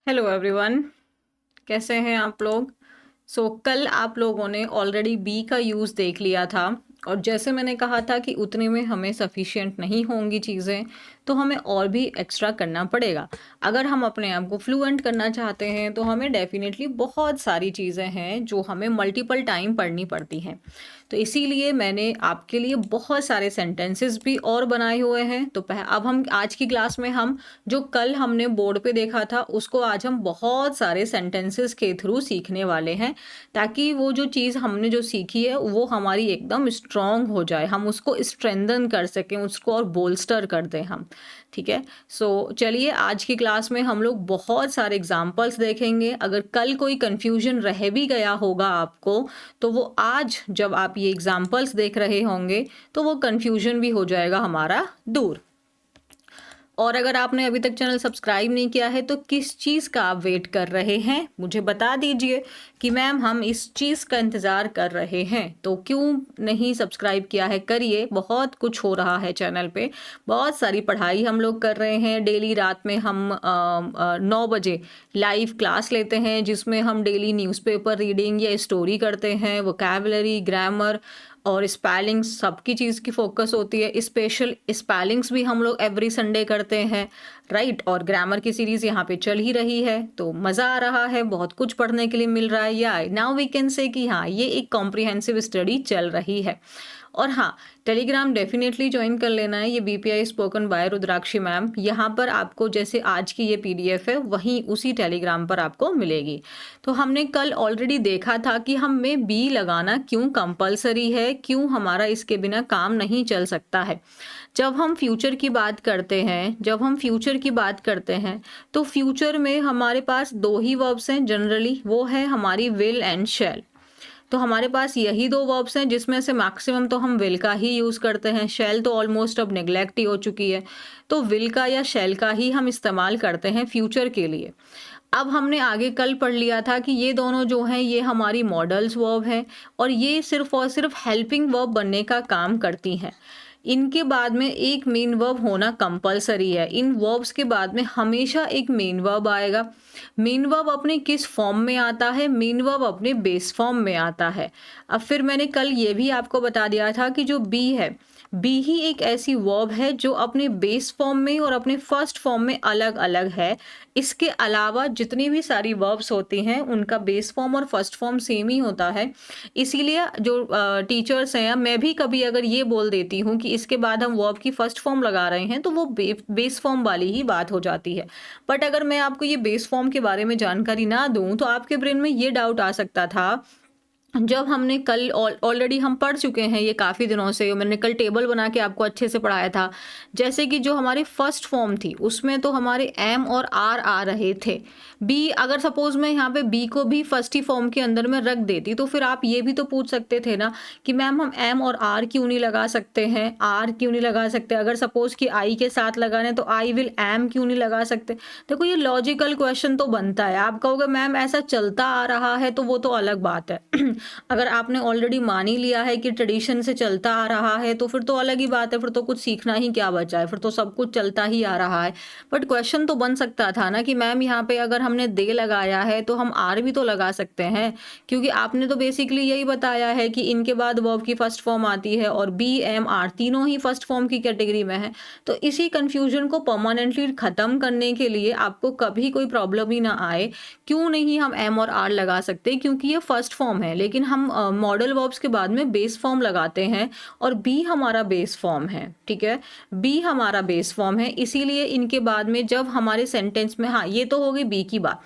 Hello everyone, कैसे हैं आप लोग। कल आप लोगों ने ऑलरेडी बी का यूज़ देख लिया था और जैसे मैंने कहा था कि उतने में हमें सफिशिएंट नहीं होंगी चीज़ें, तो हमें और भी एक्स्ट्रा करना पड़ेगा। अगर हम अपने आप को फ्लुएंट करना चाहते हैं तो हमें डेफिनेटली बहुत सारी चीज़ें हैं जो हमें मल्टीपल टाइम पढ़नी पड़ती हैं। तो इसीलिए मैंने आपके लिए बहुत सारे सेंटेंसेस भी और बनाए हुए हैं। तो अब हम आज की क्लास में हम जो कल हमने बोर्ड पे देखा था उसको आज हम बहुत सारे सेंटेंसेस के थ्रू सीखने वाले हैं, ताकि वो जो चीज़ हमने जो सीखी है वो हमारी एकदम स्ट्रॉन्ग हो जाए, हम उसको स्ट्रेंथन कर सकें, उसको और बोल्स्टर कर दें हम। ठीक है। चलिए आज की क्लास में हम लोग बहुत सारे एग्जाम्पल्स देखेंगे। अगर कल कोई कंफ्यूजन रह भी गया होगा आपको, तो वो आज जब आप ये एग्जाम्पल्स देख रहे होंगे तो वो कंफ्यूजन भी हो जाएगा हमारा दूर। और अगर आपने अभी तक चैनल सब्सक्राइब नहीं किया है तो किस चीज़ का आप वेट कर रहे हैं, मुझे बता दीजिए कि मैम हम इस चीज़ का इंतज़ार कर रहे हैं। तो क्यों नहीं सब्सक्राइब किया है, करिए। बहुत कुछ हो रहा है चैनल पे, बहुत सारी पढ़ाई हम लोग कर रहे हैं। डेली रात में हम 9 बजे लाइव क्लास लेते हैं जिसमें हम डेली न्यूज़पेपर रीडिंग या स्टोरी करते हैं। वोकैबुलरी, ग्रामर और स्पेलिंग्स सबकी चीज़ की फोकस होती है। स्पेशल स्पेलिंग्स भी हम लोग एवरी संडे करते हैं, राइट। और ग्रामर की सीरीज़ यहाँ पे चल ही रही है, तो मज़ा आ रहा है, बहुत कुछ पढ़ने के लिए मिल रहा है। या नाउ वी कैन से कि हाँ, ये एक कॉम्प्रिहेंसिव स्टडी चल रही है। और हाँ, टेलीग्राम डेफिनेटली ज्वाइन कर लेना है। ये बीपीआई स्पोकन बाय रुद्राक्षी मैम, यहाँ पर आपको जैसे आज की ये पीडीएफ है वहीं उसी टेलीग्राम पर आपको मिलेगी। तो हमने कल ऑलरेडी देखा था कि हमें बी लगाना क्यों कंपलसरी है, क्यों हमारा इसके बिना काम नहीं चल सकता है। जब हम फ्यूचर की बात करते हैं तो फ्यूचर में हमारे पास दो ही वर्ब्स हैं जनरली, वो है हमारी विल एंड शैल। तो हमारे पास यही दो वर्ब्स हैं जिसमें से मैक्सिमम तो हम विल का ही यूज़ करते हैं। शैल तो ऑलमोस्ट अब नेग्लेक्ट ही हो चुकी है, तो विल का या शैल का ही हम इस्तेमाल करते हैं फ्यूचर के लिए। अब हमने आगे कल पढ़ लिया था कि ये दोनों जो हैं ये हमारी मॉडल्स वर्ब हैं और ये सिर्फ और सिर्फ हेल्पिंग वर्ब बनने का काम करती हैं। इनके बाद में एक मेन वर्ब होना कंपलसरी है। इन वर्ब्स के बाद में हमेशा एक मेन वर्ब आएगा। मेन वर्ब अपने किस फॉर्म में आता है? मेन वर्ब अपने बेस फॉर्म में आता है। अब फिर मैंने कल ये भी आपको बता दिया था कि जो बी है, बी ही एक ऐसी वर्ब है जो अपने बेस फॉर्म में और अपने फर्स्ट फॉर्म में अलग अलग है। इसके अलावा जितनी भी सारी वर्ब्स होती हैं उनका बेस फॉर्म और फर्स्ट फॉर्म सेम ही होता है। इसीलिए जो टीचर्स हैं, मैं भी कभी अगर ये बोल देती हूँ कि इसके बाद हम वर्ब की फर्स्ट फॉर्म लगा रहे हैं तो वो बेस फॉर्म वाली ही बात हो जाती है। बट अगर मैं आपको ये बेस फॉर्म के बारे में जानकारी ना दूं तो आपके ब्रेन में ये डाउट आ सकता था। जब हमने कल ऑलरेडी हम पढ़ चुके हैं ये काफ़ी दिनों से, मैंने कल टेबल बना के आपको अच्छे से पढ़ाया था। जैसे कि जो हमारी फर्स्ट फॉर्म थी उसमें तो हमारे एम और आर आ रहे थे। बी, अगर सपोज मैं यहाँ पे बी को भी फर्स्ट ही फॉर्म के अंदर में रख देती तो फिर आप ये भी तो पूछ सकते थे ना कि मैम हम एम और आर क्यों नहीं लगा सकते हैं, आर क्यों नहीं लगा सकते। अगर सपोज कि आई के साथ लगाने तो आई विल एम क्यों नहीं लगा सकते। देखो ये लॉजिकल क्वेश्चन तो बनता है। आप कहोगे मैम ऐसा चलता आ रहा है, तो वो तो अलग बात है। अगर आपने ऑलरेडी मान ही लिया है कि ट्रेडिशन से चलता आ रहा है तो फिर तो अलग ही बात है, फिर तो कुछ सीखना ही क्या बचा है, फिर तो सब कुछ चलता ही आ रहा है। बट क्वेश्चन तो बन सकता था ना कि मैम यहाँ पे अगर हमने दे लगाया है तो हम आर भी तो लगा सकते हैं, क्योंकि आपने तो बेसिकली यही बताया है कि इनके बाद वर्ब की फर्स्ट फॉर्म आती है और बी एम आर तीनों ही फर्स्ट फॉर्म की कैटेगरी में है। तो इसी कंफ्यूजन को परमानेंटली खत्म करने के लिए आपको कभी कोई प्रॉब्लम ही ना आए, क्यों नहीं हम एम और आर लगा सकते, क्योंकि ये फर्स्ट फॉर्म है। लेकिन हम मॉडल वर्ब्स के बाद में बेस फॉर्म लगाते हैं और बी हमारा बेस फॉर्म है। ठीक है, बी हमारा बेस फॉर्म है, इसीलिए इनके बाद में जब हमारे सेंटेंस में, हाँ ये तो हो गई बी की बात।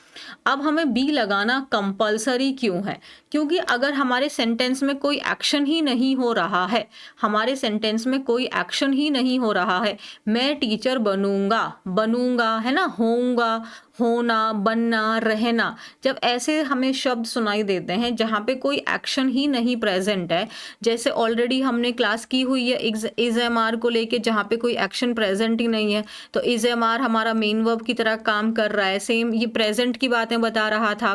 अब हमें बी लगाना कंपलसरी क्यों है? क्योंकि अगर हमारे सेंटेंस में कोई एक्शन ही नहीं हो रहा है, हमारे सेंटेंस में कोई एक्शन ही नहीं हो रहा है, मैं टीचर बनूंगा, बनूंगा है ना, होऊंगा, होना, बनना, रहना, जब ऐसे हमें शब्द सुनाई देते हैं जहाँ पे कोई एक्शन ही नहीं प्रेजेंट है, जैसे ऑलरेडी हमने क्लास की हुई है इज एम आर को लेके जहाँ पे कोई एक्शन प्रेजेंट ही नहीं है, तो इज एम आर हमारा मेन वर्ब की तरह काम कर रहा है। सेम ये प्रेजेंट की बातें बता रहा था,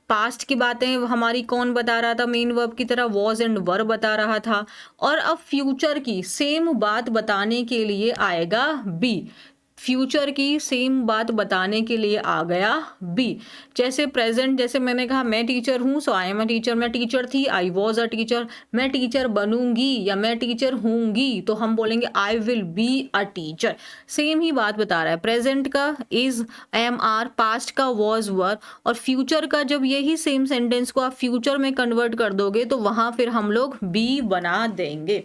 पास्ट की बातें हमारी कौन बता रहा था, मेन वर्ब की तरह वॉज एंड वर बता रहा था। और अब फ्यूचर की सेम बात बताने के लिए आएगा बी। फ्यूचर की सेम बात बताने के लिए आ गया बी। जैसे प्रेजेंट, जैसे मैंने कहा मैं टीचर हूँ, so I am a teacher, मैं टीचर थी, आई वॉज अ टीचर, मैं टीचर बनूंगी या मैं टीचर हूंगी, तो हम बोलेंगे I will be a teacher. Same ही बात बता रहा है, प्रेजेंट का इज, एम आर, पास्ट का वॉज वर, और फ्यूचर का जब यही सेम सेंटेंस को आप फ्यूचर में कन्वर्ट कर दोगे तो वहां फिर हम लोग बी बना देंगे।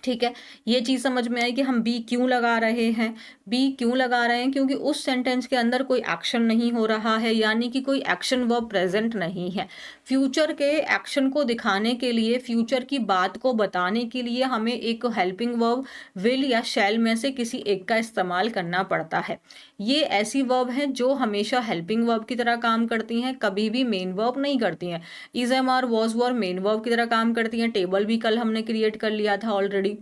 ठीक है, ये चीज समझ में आई कि हम बी क्यों लगा रहे हैं। बी क्यों लगा रहे हैं, क्योंकि उस सेंटेंस के अंदर कोई एक्शन नहीं हो रहा है, यानी कि कोई एक्शन वर्ब प्रेजेंट नहीं है। फ्यूचर के एक्शन को दिखाने के लिए, फ्यूचर की बात को बताने के लिए हमें एक हेल्पिंग वर्ब विल या शैल में से किसी एक का इस्तेमाल करना पड़ता है। ये ऐसी वर्ब हैं जो हमेशा हेल्पिंग वर्ब की तरह काम करती हैं, कभी भी मेन वर्ब नहीं करती हैं। Is, am are, was were main verb की तरह काम करती हैं। टेबल भी कल हमने क्रिएट कर लिया था ऑलरेडी।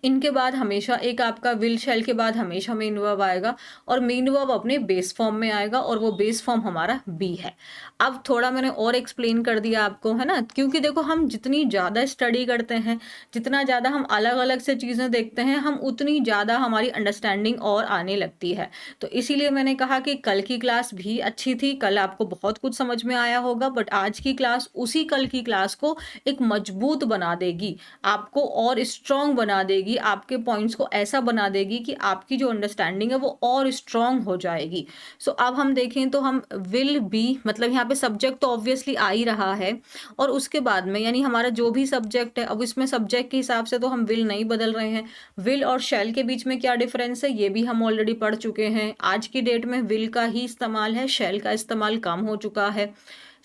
इनके बाद हमेशा एक आपका विल शैल के बाद हमेशा मेन वर्ब आएगा, और मेन वर्ब अपने बेस फॉर्म में आएगा, और वो बेस फॉर्म हमारा बी है। अब थोड़ा मैंने और एक्सप्लेन कर दिया आपको, है ना, क्योंकि देखो हम जितनी ज़्यादा स्टडी करते हैं, जितना ज़्यादा हम अलग अलग से चीज़ें देखते हैं, हम उतनी ज़्यादा हमारी अंडरस्टैंडिंग और आने लगती है। तो इसीलिए मैंने कहा कि कल की क्लास भी अच्छी थी, कल आपको बहुत कुछ समझ में आया होगा, बट आज की क्लास उसी कल की क्लास को एक मजबूत बना देगी, आपको और स्ट्रॉन्ग बना देगी, आपके पॉइंट्स को ऐसा बना देगी कि आपकी जो अंडरस्टैंडिंग है वो और स्ट्रॉन्ग हो जाएगी। सो अब हम देखें तो हम विल बी, मतलब यहाँ पे सब्जेक्ट तो ऑब्वियसली आ ही रहा है, और उसके बाद में यानी हमारा जो भी सब्जेक्ट है, अब इसमें सब्जेक्ट के हिसाब से तो हम विल नहीं बदल रहे हैं। विल और शैल के बीच में क्या डिफरेंस है ये भी हम ऑलरेडी पढ़ चुके हैं। आज की डेट में विल का ही इस्तेमाल है, शैल का इस्तेमाल कम हो चुका है।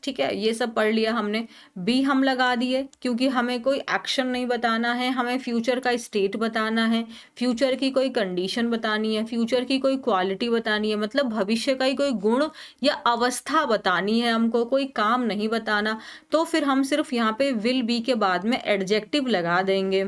ठीक है, ये सब पढ़ लिया हमने। बी हम लगा दिए क्योंकि हमें कोई एक्शन नहीं बताना है, हमें फ्यूचर का स्टेट बताना है, फ्यूचर की कोई कंडीशन बतानी है, फ्यूचर की कोई क्वालिटी बतानी है, मतलब भविष्य का ही कोई गुण या अवस्था बतानी है, हमको कोई काम नहीं बताना। तो फिर हम सिर्फ यहाँ पे विल बी के बाद में एडजेक्टिव लगा देंगे।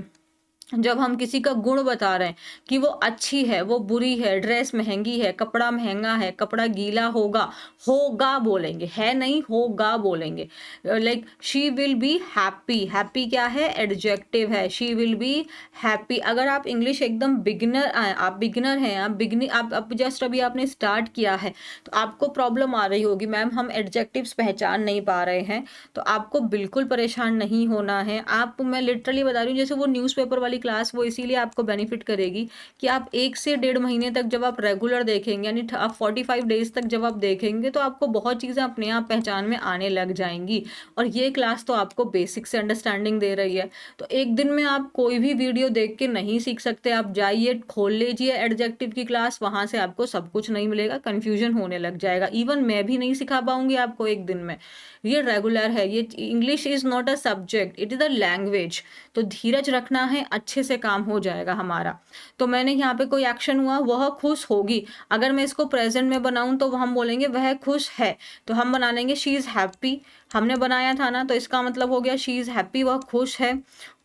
जब हम किसी का गुण बता रहे हैं कि वो अच्छी है, वो बुरी है, ड्रेस महंगी है, कपड़ा महंगा है, कपड़ा गीला होगा, होगा बोलेंगे, है नहीं, होगा बोलेंगे। Like she will be happy, happy क्या है, एडजेक्टिव है, शी विल बी हैप्पी। अगर आप इंग्लिश एकदम बिगिनर, आप बिगिनर हैं, आप जस्ट अभी आपने स्टार्ट किया है, तो आपको प्रॉब्लम आ रही होगी, मैम हम एडजेक्टिव्स पहचान नहीं पा रहे हैं। तो आपको बिल्कुल परेशान नहीं होना है। आप, मैं लिटरली बता रही हूँ, जैसे वो न्यूज़पेपर वाली क्लास, वो इसीलिए आपको बेनिफिट करेगी कि आप 1 से 1.5 महीने तक जब आप रेगुलर देखेंगे, यानी आप 45 डेज तक जब आप देखेंगे, तो आपको बहुत चीज़ें अपने आप पहचान में आने लग जाएंगी। और ये क्लास तो आपको बेसिक से अंडरस्टैंडिंग दे रही है। तो एक दिन में आप कोई भी वीडियो देख के नहीं सीख सकते। आप जाइए, खोल लीजिए एडजेक्टिव की क्लास, वहां से आपको सब कुछ नहीं मिलेगा, कंफ्यूजन होने लग जाएगा। इवन मैं भी नहीं सिखा पाऊंगी आपको एक दिन में। ये रेगुलर है, ये English is not a subject, it is a language. तो धीरज रखना है, अच्छे से काम हो जाएगा हमारा। तो मैंने यहाँ पे कोई एक्शन हुआ, वह खुश होगी, अगर मैं इसको प्रेजेंट में बनाऊं तो हम बोलेंगे वह खुश है, तो हम बना लेंगे शी इज हैप्पी। हमने बनाया था ना, तो इसका मतलब हो गया शी इज हैप्पी, वह खुश है।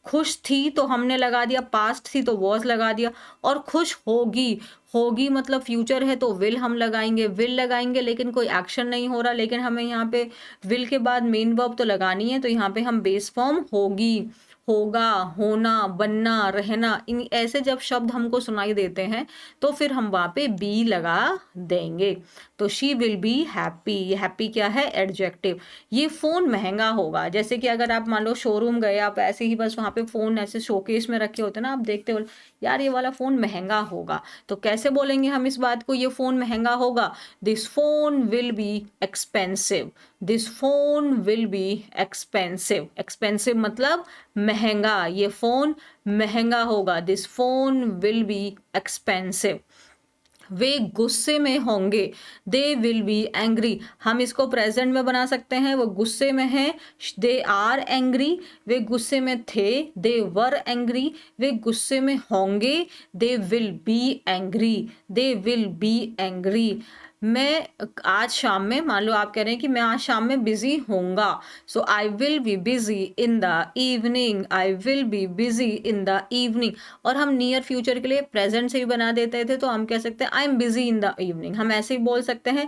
खुश थी तो हमने लगा दिया, पास्ट थी तो वॉज लगा दिया, और खुश होगी, होगी मतलब फ्यूचर है तो विल हम लगाएंगे, विल लगाएंगे, लेकिन कोई एक्शन नहीं हो रहा, लेकिन हमें यहाँ पे विल के बाद मेन वर्ब तो लगानी है, तो यहाँ पे हम बेस फॉर्म होगी, होगा, होना, बनना, रहना, इन ऐसे जब शब्द हमको सुनाई देते हैं तो फिर हम वहाँ पे बी लगा देंगे। तो शी विल बी हैप्पी, ये हैप्पी क्या है, एडजेक्टिव। ये फोन महंगा होगा, जैसे कि अगर आप मान लो शोरूम गए, आप ऐसे ही बस वहाँ पे फोन ऐसे शोकेस में रखे होते ना, आप देखते हो यार ये वाला फोन महंगा होगा, तो कैसे बोलेंगे हम इस बात को, ये फोन महंगा होगा, this phone will be expensive, this phone will be expensive. Expensive मतलब महंगा, ये फोन महंगा होगा, this phone will be expensive. वे गुस्से में होंगे, दे विल बी एंग्री। हम इसको प्रेजेंट में बना सकते हैं, वो गुस्से में हैं, दे आर एंग्री। वे गुस्से में थे, दे वर एंग्री। वे गुस्से में होंगे, they will be angry, they will be angry. मैं आज शाम में, मान लो आप कह रहे हैं कि मैं आज शाम में बिजी होऊंगा, so I will be busy in the evening, I will be busy in the evening. और हम नियर फ्यूचर के लिए प्रेजेंट से भी बना देते थे, तो हम कह सकते हैं आई am busy in the evening. हम ऐसे ही बोल सकते हैं,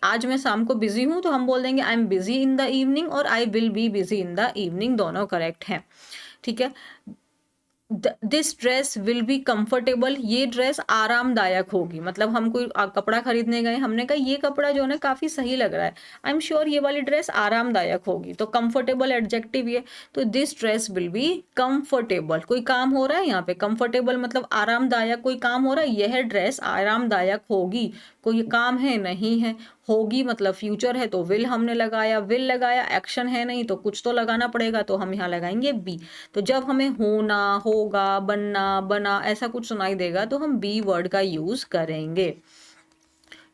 आज मैं शाम को बिजी हूँ, तो हम बोल देंगे I am busy in the evening, और I will be busy in the evening, दोनों करेक्ट हैं। ठीक है, this dress will be comfortable, ये ड्रेस आरामदायक होगी। मतलब हम कोई कपड़ा खरीदने गए, हमने कहा ये कपड़ा जो है ना काफ़ी सही लग रहा है, आई एम श्योर ये वाली ड्रेस आरामदायक होगी, तो कंफर्टेबल एडजेक्टिव ये। तो this dress will be comfortable, कोई काम हो रहा है यहाँ पे, कंफर्टेबल मतलब आरामदायक, कोई काम हो रहा है, यह ड्रेस आरामदायक होगी, कोई काम है नहीं है। होगी मतलब फ्यूचर है तो विल हमने लगाया, विल लगाया, एक्शन है नहीं तो कुछ तो लगाना पड़ेगा, तो हम यहाँ लगाएंगे बी। तो जब हमें होना, होगा, बनना, बना ऐसा कुछ सुनाई देगा तो हम बी वर्ड का यूज करेंगे।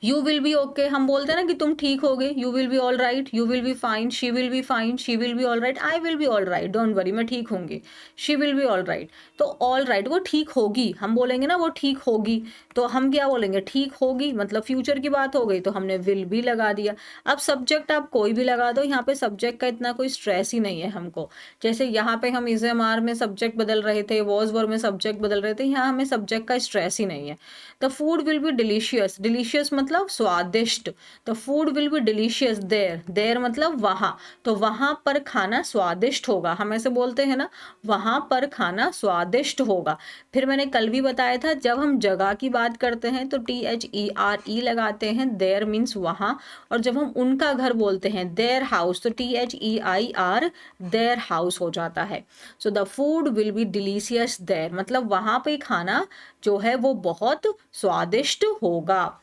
यू विल बी ओके, हम बोलते हैं ना कि तुम ठीक हो गए, you will be all right, you will be fine, she will be fine, she will be all right, I will be all right, don't worry मैं ठीक होंगी, she will be all right. तो ऑल राइट वो ठीक होगी, हम बोलेंगे ना वो ठीक होगी, तो हम क्या बोलेंगे, ठीक होगी, मतलब फ्यूचर की बात हो गई तो हमने विल भी लगा दिया। अब सब्जेक्ट आप कोई भी लगा दो, यहाँ पे सब्जेक्ट का इतना कोई स्ट्रेस ही नहीं है हमको। जैसे यहाँ पे हम इज एम आर में सब्जेक्ट बदल रहे थे, वॉज वर में सब्जेक्ट बदल रहे थे, यहाँ हमें सब्जेक्ट का स्ट्रेस ही नहीं है। The food will be delicious, delicious मतलब स्वादिष्ट, the food will be delicious there, there मतलब वहाँ, तो वहाँ पर खाना स्वादिष्ट होगा, हम ऐसे बोलते हैं ना, वहाँ पर खाना स्वादिष्ट होगा। फिर मैंने कल भी बताया था, जब हम जगह की बात करते हैं तो THERE लगाते हैं, देयर मीन्स वहाँ, और जब हम उनका घर बोलते हैं देयर हाउस तो THEIR देयर हाउस हो जाता है। So the food will be delicious there मतलब वहाँ पे खाना जो है वो बहुत स्वादिष्ट होगा।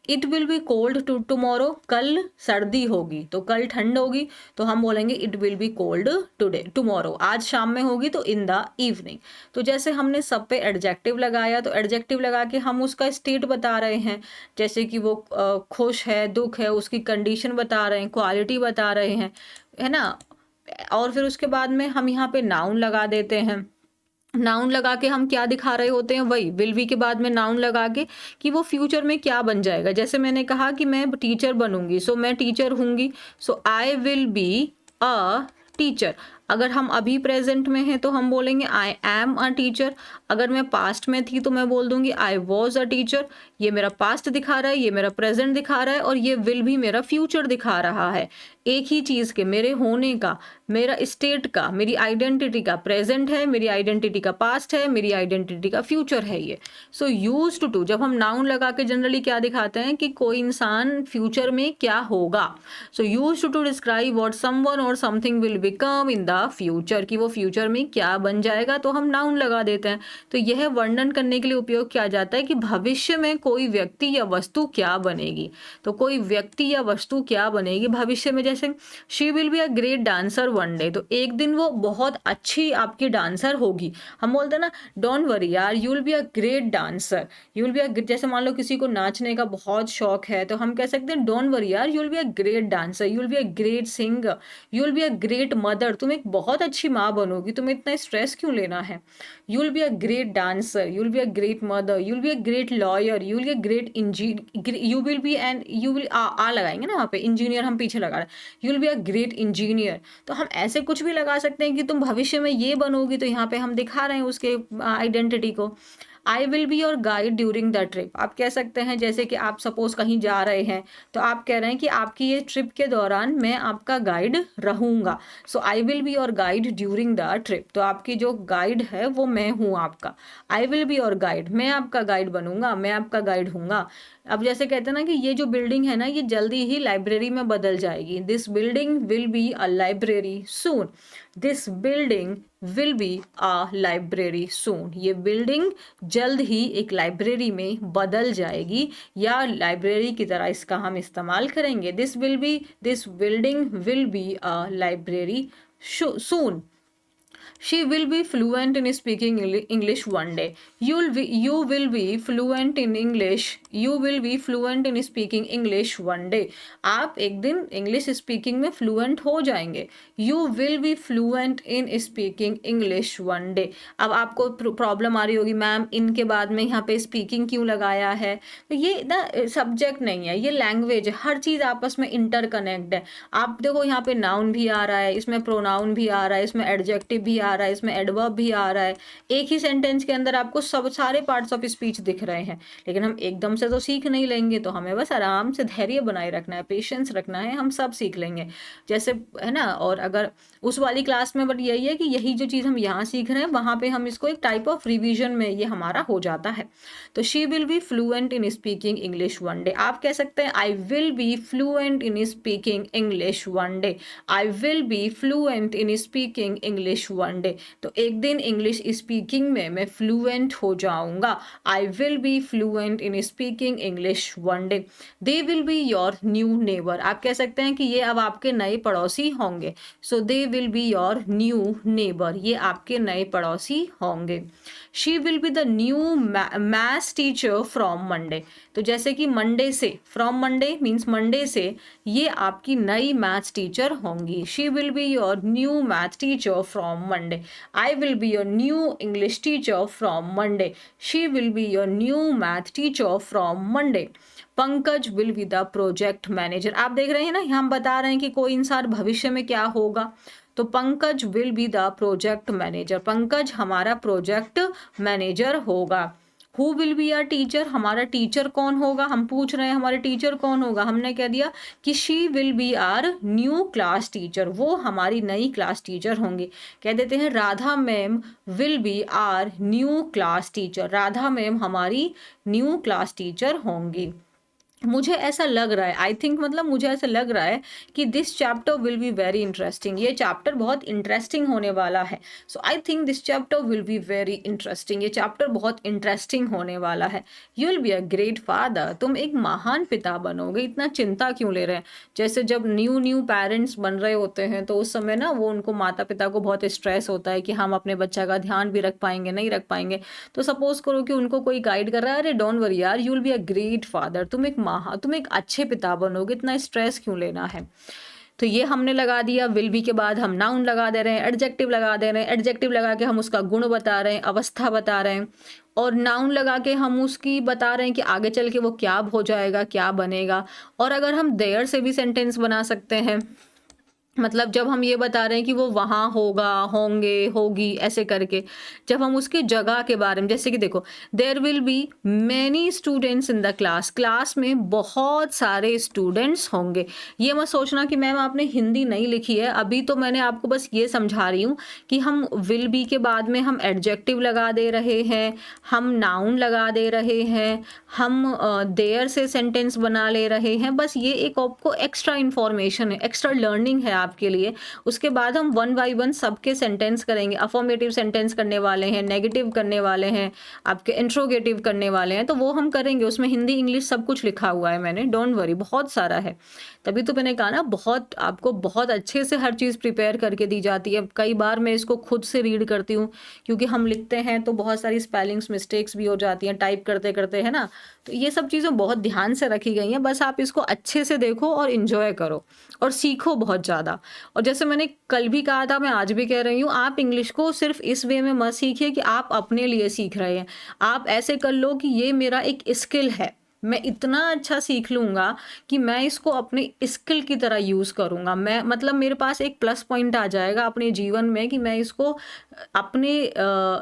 It will be cold too tomorrow, कल सर्दी होगी तो कल ठंड होगी, तो हम बोलेंगे it will be cold today, tomorrow आज शाम में होगी तो इन द इवनिंग। तो जैसे हमने सब पे एडजेक्टिव लगाया, तो एडजेक्टिव लगा के हम उसका स्टेट बता रहे हैं, जैसे कि वो खुश है, दुख है, उसकी कंडीशन बता रहे हैं, क्वालिटी बता रहे हैं, है ना। और फिर उसके बाद में हम यहाँ पे नाउन लगा देते हैं, नाउन लगा के हम क्या दिखा रहे होते हैं, वही विल बी के बाद में नाउन लगा के कि वो फ्यूचर में क्या बन जाएगा। जैसे मैंने कहा कि मैं टीचर बनूंगी, सो मैं टीचर हूंगी, so I will be a teacher. अगर हम अभी प्रेजेंट में हैं तो हम बोलेंगे आई एम अ टीचर। अगर मैं पास्ट में थी तो मैं बोल दूंगी आई वॉज अ टीचर। ये मेरा पास्ट दिखा रहा है, ये मेरा प्रेजेंट दिखा रहा है, और ये विल भी मेरा फ्यूचर दिखा रहा है। एक ही चीज के, मेरे होने का, मेरा स्टेट का, मेरी आइडेंटिटी का प्रेजेंट है, मेरी आइडेंटिटी का पास्ट है, मेरी आइडेंटिटी का फ्यूचर है ये। सो यूज्ड टू, जब हम नाउन लगा के जनरली क्या दिखाते हैं कि कोई इंसान फ्यूचर में क्या होगा। So used to describe what someone or something will become in the future, कि वो फ्यूचर में क्या बन जाएगा, तो हम नाउन लगा देते हैं। तो यह वर्णन करने के लिए उपयोग किया जाता है कि भविष्य में कोई व्यक्ति या वस्तु क्या बनेगी। तो कोई व्यक्ति या वस्तु क्या बनेगी भविष्य में, जैसे she will be a great dancer one day, तो एक दिन वो बहुत अच्छी आपकी डांसर होगी। हम बोलते हैं ना डोंट वरी यार, you will be a great dancer, you will be अ, जैसे मान लो किसी को नाचने का बहुत शौक है तो हम कह सकते हैं डोंट वरी यार, you will be a great dancer, you will be a great singer, you will be a great mother, तुम एक बहुत अच्छी माँ बनोगी, तुम्हें इतना स्ट्रेस क्यों लेना है। You will be a great dancer, you will be a great mother, you will be a great lawyer, you will be a great engineer, you will be and you will आ लगाएंगे ना वहाँ पे, engineer हम पीछे लगा रहे हैं, you will be a great engineer. तो हम ऐसे कुछ भी लगा सकते हैं कि तुम भविष्य में ये बनोगी, तो यहाँ पे हम दिखा रहे हैं उसके आइडेंटिटी को। I will be your guide during the trip, आप कह सकते हैं जैसे कि आप सपोज कहीं जा रहे हैं तो आप कह रहे हैं कि आपकी ये ट्रिप के दौरान मैं आपका गाइड रहूंगा। So I will be your guide during the trip, तो आपकी जो गाइड है वो मैं हूँ आपका। I will be your guide, मैं आपका गाइड बनूंगा, मैं आपका गाइड हूँगा। अब जैसे कहते हैं ना कि ये जो बिल्डिंग है ना ये जल्दी ही लाइब्रेरी में बदल जाएगी, this building will be a library soon, this building will be a library soon, ये बिल्डिंग जल्द ही एक लाइब्रेरी में बदल जाएगी या लाइब्रेरी की तरह इसका हम इस्तेमाल करेंगे। This building will be a library soon. She will be fluent in speaking English one day. You will be fluent in English. You will be fluent in speaking English one day. आप एक दिन English speaking में fluent हो जाएंगे। You will be fluent in speaking English one day. अब आपको problem आ रही होगी मैम इनके बाद में यहाँ पे स्पीकिंग क्यों लगाया है, तो ये ना सब्जेक्ट नहीं है, ये लैंग्वेज है, हर चीज़ आपस में इंटरकनेक्ट है। आप देखो यहाँ पे नाउन भी आ रहा है, इसमें प्रोनाउन भी आ रहा है, इसमें एडजेक्टिव भी आ रहा है, इसमें एडवर्ब भी आ रहा है। एक ही सेंटेंस के अंदर आपको सब सारे पार्ट्स ऑफ स्पीच दिख रहे हैं, लेकिन हम एकदम से तो सीख नहीं लेंगे, तो हमें बस आराम से धैर्य बनाए रखना है, पेशेंस रखना है, हम सब सीख लेंगे। जैसे है ना, और अगर उस वाली क्लास में बट यही है कि यही जो चीज़ हम यहाँ सीख रहे हैं वहाँ पे हम इसको एक टाइप ऑफ रिवीजन में ये हमारा हो जाता है। तो she will be fluent in speaking English one day. आप कह सकते हैं आई will be fluent in speaking English one day. I will be fluent in speaking English one day. तो एक दिन इंग्लिश स्पीकिंग में मैं फ्लुएंट हो जाऊंगा। आई will be fluent in speaking English one day. They will be your new neighbour. आप कह सकते हैं कि ये अब आपके नए पड़ोसी होंगे। So they will be your new neighbour. ये आपके नए पड़ोसी होंगे। She will be the new maths teacher from Monday. तो जैसे कि मंडे से, फ्रॉम मंडे मीन्स मंडे से, ये आपकी नई मैथ्स टीचर होंगी। She will be your new maths teacher from Monday. I will be your new English teacher from Monday. She will be your new math teacher from Monday. Pankaj will be the project manager. आप देख रहे हैं ना, हम बता रहे हैं कि कोई इंसान भविष्य में क्या होगा। तो Pankaj will be the project manager. Pankaj हमारा प्रोजेक्ट मैनेजर होगा। Who will be our teacher. हमारा टीचर कौन होगा, हम पूछ रहे हैं हमारे टीचर कौन होगा। हमने कह दिया कि she will be our new class teacher. वो हमारी नई क्लास टीचर होंगी। कह देते हैं Radha ma'am will be our new class teacher. Radha ma'am हमारी न्यू क्लास टीचर होंगी। मुझे ऐसा लग रहा है, आई थिंक, मतलब मुझे ऐसा लग रहा है कि this chapter will be very interesting. ये चैप्टर बहुत इंटरेस्टिंग होने वाला है। So I think this chapter will be very interesting. ये चैप्टर बहुत इंटरेस्टिंग होने वाला है। You will be a great father. तुम एक महान पिता बनोगे। इतना चिंता क्यों ले रहे हैं। जैसे जब न्यू पेरेंट्स बन रहे होते हैं तो उस समय ना वो उनको माता पिता को बहुत स्ट्रेस होता है कि हम अपने बच्चा का ध्यान भी रख पाएंगे नहीं रख पाएंगे। तो सपोज करो कि उनको कोई गाइड कर रहा है, अरे डोंट वरी यार, you will be a great father. तुम एक अच्छे पिता बनोगे। इतना स्ट्रेस क्यों लेना है। तो ये हमने लगा दिया। विल बी के बाद हम नाउन लगा दे रहे हैं, एडजेक्टिव लगा दे रहे हैं। एडजेक्टिव लगा के हम उसका गुण बता रहे हैं, अवस्था बता रहे हैं। और नाउन लगा के हम उसकी बता रहे हैं कि आगे चल के वो क्या हो जाएगा, क्या बनेगा। और अगर हम देयर से भी सेंटेंस बना सकते हैं, मतलब जब हम ये बता रहे हैं कि वो वहाँ होगा, होंगे, होगी, ऐसे करके। जब हम उसकी जगह के बारे में, जैसे कि देखो, there will be many students in the class. Class में बहुत सारे स्टूडेंट्स होंगे। ये मत सोचना कि मैम आपने हिंदी नहीं लिखी है। अभी तो मैंने आपको बस ये समझा रही हूँ कि हम विल बी के बाद में हम एडजेक्टिव लगा दे रहे हैं, हम नाउन लगा दे रहे हैं, हम देयर से सेंटेंस बना ले रहे हैं। बस ये एक आपको एक्स्ट्रा इन्फॉर्मेशन है, एक्स्ट्रा लर्निंग है आपके लिए। उसके बाद हम वन बाय वन सबके सेंटेंस करेंगे। अफर्मेटिव सेंटेंस करने वाले हैं, नेगेटिव करने वाले हैं, आपके इंट्रोगेटिव करने वाले हैं। तो वो हम करेंगे। उसमें हिंदी इंग्लिश सब कुछ लिखा हुआ है मैंने, डोंट वरी, बहुत सारा है। तभी तो मैंने कहा ना, बहुत आपको बहुत अच्छे से हर चीज़ प्रिपेयर करके दी जाती है। कई बार मैं इसको खुद से रीड करती हूँ, क्योंकि हम लिखते हैं तो बहुत सारी स्पेलिंग्स मिस्टेक्स भी हो जाती हैं टाइप करते करते, है ना। तो ये सब चीज़ें बहुत ध्यान से रखी गई हैं। बस आप इसको अच्छे से देखो और इन्जॉय करो और सीखो बहुत ज़्यादा। और जैसे मैंने कल भी कहा था, मैं आज भी कह रही हूँ, आप इंग्लिश को सिर्फ इस वे में मत सीखिए कि आप अपने लिए सीख रहे हैं। आप ऐसे कर लो कि ये मेरा एक स्किल है, मैं इतना अच्छा सीख लूँगा कि मैं इसको अपने स्किल की तरह यूज़ करूँगा। मैं मतलब मेरे पास एक प्लस पॉइंट आ जाएगा अपने जीवन में कि मैं इसको अपने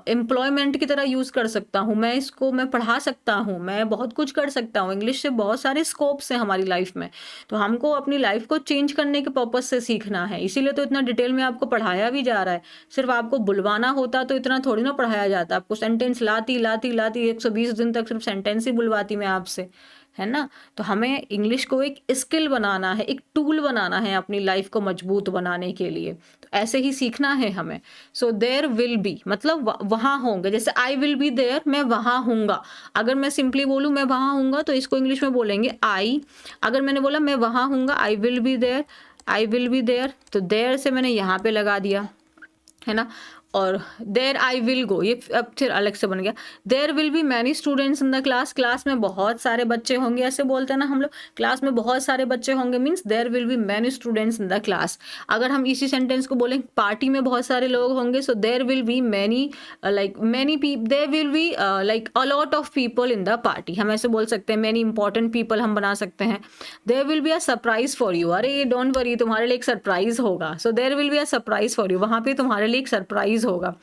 एम्प्लॉयमेंट की तरह यूज़ कर सकता हूँ। मैं पढ़ा सकता हूँ, मैं बहुत कुछ कर सकता हूँ। इंग्लिश से बहुत सारे स्कोप्स हैं हमारी लाइफ में। तो हमको अपनी लाइफ को चेंज करने के पर्पज़ से सीखना है। इसीलिए तो इतना डिटेल में आपको पढ़ाया भी जा रहा है। सिर्फ आपको बुलवाना होता तो इतना थोड़ी ना पढ़ाया जाता। आपको सेंटेंस लाती 120 दिन तक सिर्फ सेंटेंस ही बुलवाती मैं आपसे, है ना। तो हमें इंग्लिश को एक स्किल बनाना है, एक टूल बनाना है अपनी लाइफ को मजबूत बनाने के लिए। तो ऐसे ही सीखना है हमें। सो देयर विल बी मतलब वहाँ होंगे। जैसे आई विल बी देयर, मैं वहाँ हूँगा। अगर मैं सिंपली बोलूँ मैं वहाँ हूँगा, तो इसको इंग्लिश में बोलेंगे आई। अगर मैंने बोला मैं वहाँ हूँगा, I will be there, I will be there, तो देयर से मैंने यहाँ पे लगा दिया, है ना। और देयर आई विल गो, ये अब फिर अलग से बन गया। There will be many students in the class. Class में बहुत सारे बच्चे होंगे, ऐसे बोलते हैं ना हम लोग, क्लास में बहुत सारे बच्चे होंगे means there will be many students in the class. अगर हम इसी सेंटेंस को बोलें पार्टी में बहुत सारे लोग होंगे, so there will be many there will be like a lot of people in the party. हम ऐसे बोल सकते हैं, मैनी इंपॉर्टेंट पीपल हम बना सकते हैं। There will be a surprise for you, अरे डोंट वरी, तुम्हारे लिए एक सरप्राइज होगा। So there will be a surprise for you, वहाँ पे तुम्हारे लिए एक सरप्राइज चीज़ होगा।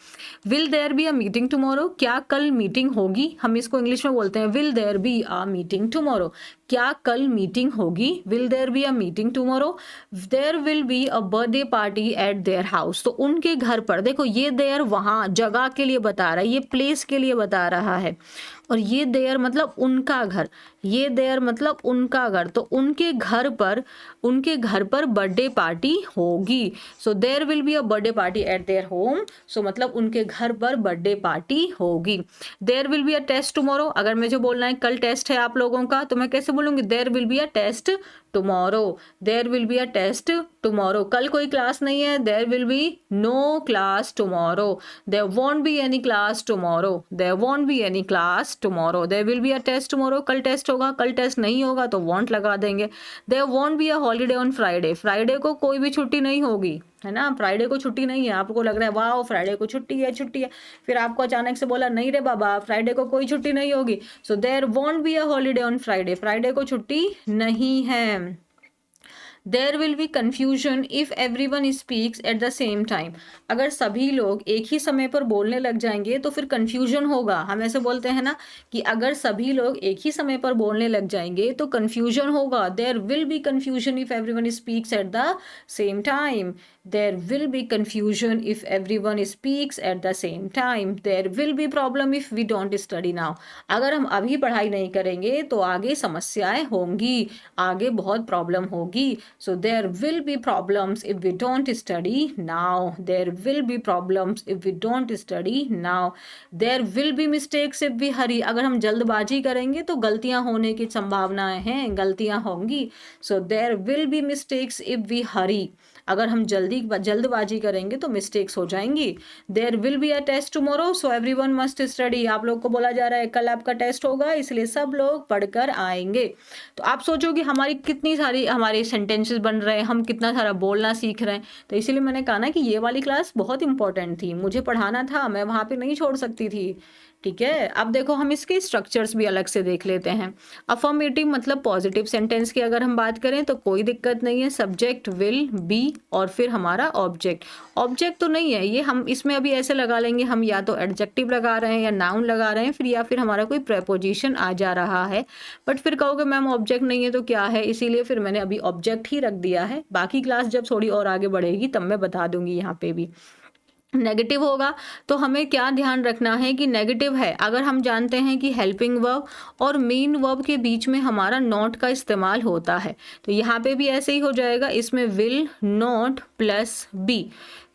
Will there be a meeting tomorrow, क्या कल मीटिंग होगी, हम इसको इंग्लिश में बोलते हैं will there be a meeting tomorrow, क्या कल मीटिंग होगी, will there be a meeting tomorrow. There will be a birthday party at their house, तो उनके घर पर, देखो ये देयर वहाँ जगह के लिए बता रहा है, ये प्लेस के लिए बता रहा है, और ये देयर मतलब उनका घर, ये देयर मतलब उनका घर, तो उनके घर पर बर्थडे पार्टी होगी। So there will be a birthday party at their home, so मतलब उनके घर पर बर्थडे पार्टी होगी। There will be a test tomorrow, अगर मुझे बोलना है कल टेस्ट है आप लोगों का, तो मैं कैसे बोलूंगी, there will be a test tomorrow, there will be a test tomorrow. कल कोई क्लास नहीं है, there will be no class tomorrow, there won't be any class tomorrow, there won't be any class tomorrow. There will be a test tomorrow, कल test होगा, कल test नहीं होगा तो वोंट लगा देंगे। There won't be a holiday on Friday, Friday को कोई भी छुट्टी नहीं होगी, है ना, फ्राइडे को छुट्टी नहीं है, आपको लग रहा है वाह फ्राइडे को छुट्टी है, छुट्टी है, फिर आपको अचानक से बोला नहीं रे बाबा फ्राइडे को कोई छुट्टी नहीं होगी, so there won't be a holiday on Friday, Friday को छुट्टी नहीं है। There will be confusion if everyone speaks at the same time, अगर सभी लोग एक ही समय पर बोलने लग जाएंगे तो फिर कन्फ्यूजन होगा। हम ऐसे बोलते हैं ना कि अगर सभी लोग एक ही समय पर बोलने लग जाएंगे तो कन्फ्यूजन होगा। There will be confusion if everyone speaks at the same time, there will be confusion if everyone speaks at the same time, there will be problem if we don't study now, अगर हम अभी पढ़ाई नहीं करेंगे तो आगे समस्याएं होंगी, आगे बहुत प्रॉब्लम होगी। So there will be problems if we don't study now. There will be problems if we don't study now. There will be mistakes if we hurry. अगर हम जल्दबाजी करेंगे तो गलतियां होने की संभावनाएं हैं, गलतियां होंगी। So there will be mistakes if we hurry. अगर हम जल्दबाजी करेंगे तो मिस्टेक्स हो जाएंगी। There will be a test tomorrow, so everyone must study, आप लोग को बोला जा रहा है कल आपका टेस्ट होगा इसलिए सब लोग पढ़कर आएंगे। तो आप सोचोगे हमारी कितनी सारी हमारे सेंटेंसेस बन रहे हैं, हम कितना सारा बोलना सीख रहे हैं, तो इसीलिए मैंने कहा ना कि ये वाली क्लास बहुत इंपॉर्टेंट थी, मुझे पढ़ाना था, मैं वहाँ पे नहीं छोड़ सकती थी। ठीक है, अब देखो हम इसके स्ट्रक्चर्स भी अलग से देख लेते हैं। अफर्मेटिव मतलब पॉजिटिव सेंटेंस की अगर हम बात करें तो कोई दिक्कत नहीं है, सब्जेक्ट विल बी और फिर हमारा ऑब्जेक्ट, ऑब्जेक्ट तो नहीं है ये, हम इसमें अभी ऐसे लगा लेंगे, हम या तो एडजेक्टिव लगा रहे हैं या नाउन लगा रहे हैं, फिर या फिर हमारा कोई प्रेपोजिशन आ जा रहा है, बट फिर कहोगे मैम ऑब्जेक्ट नहीं है तो क्या है, इसीलिए फिर मैंने अभी ऑब्जेक्ट ही रख दिया है, बाकी क्लास जब थोड़ी और आगे बढ़ेगी तब मैं बता दूंगी यहाँ पे भी। नेगेटिव होगा तो हमें क्या ध्यान रखना है कि नेगेटिव है अगर हम जानते हैं कि हेल्पिंग वर्ब और मेन वर्ब के बीच में हमारा नॉट का इस्तेमाल होता है, तो यहाँ पे भी ऐसे ही हो जाएगा, इसमें विल नॉट प्लस बी,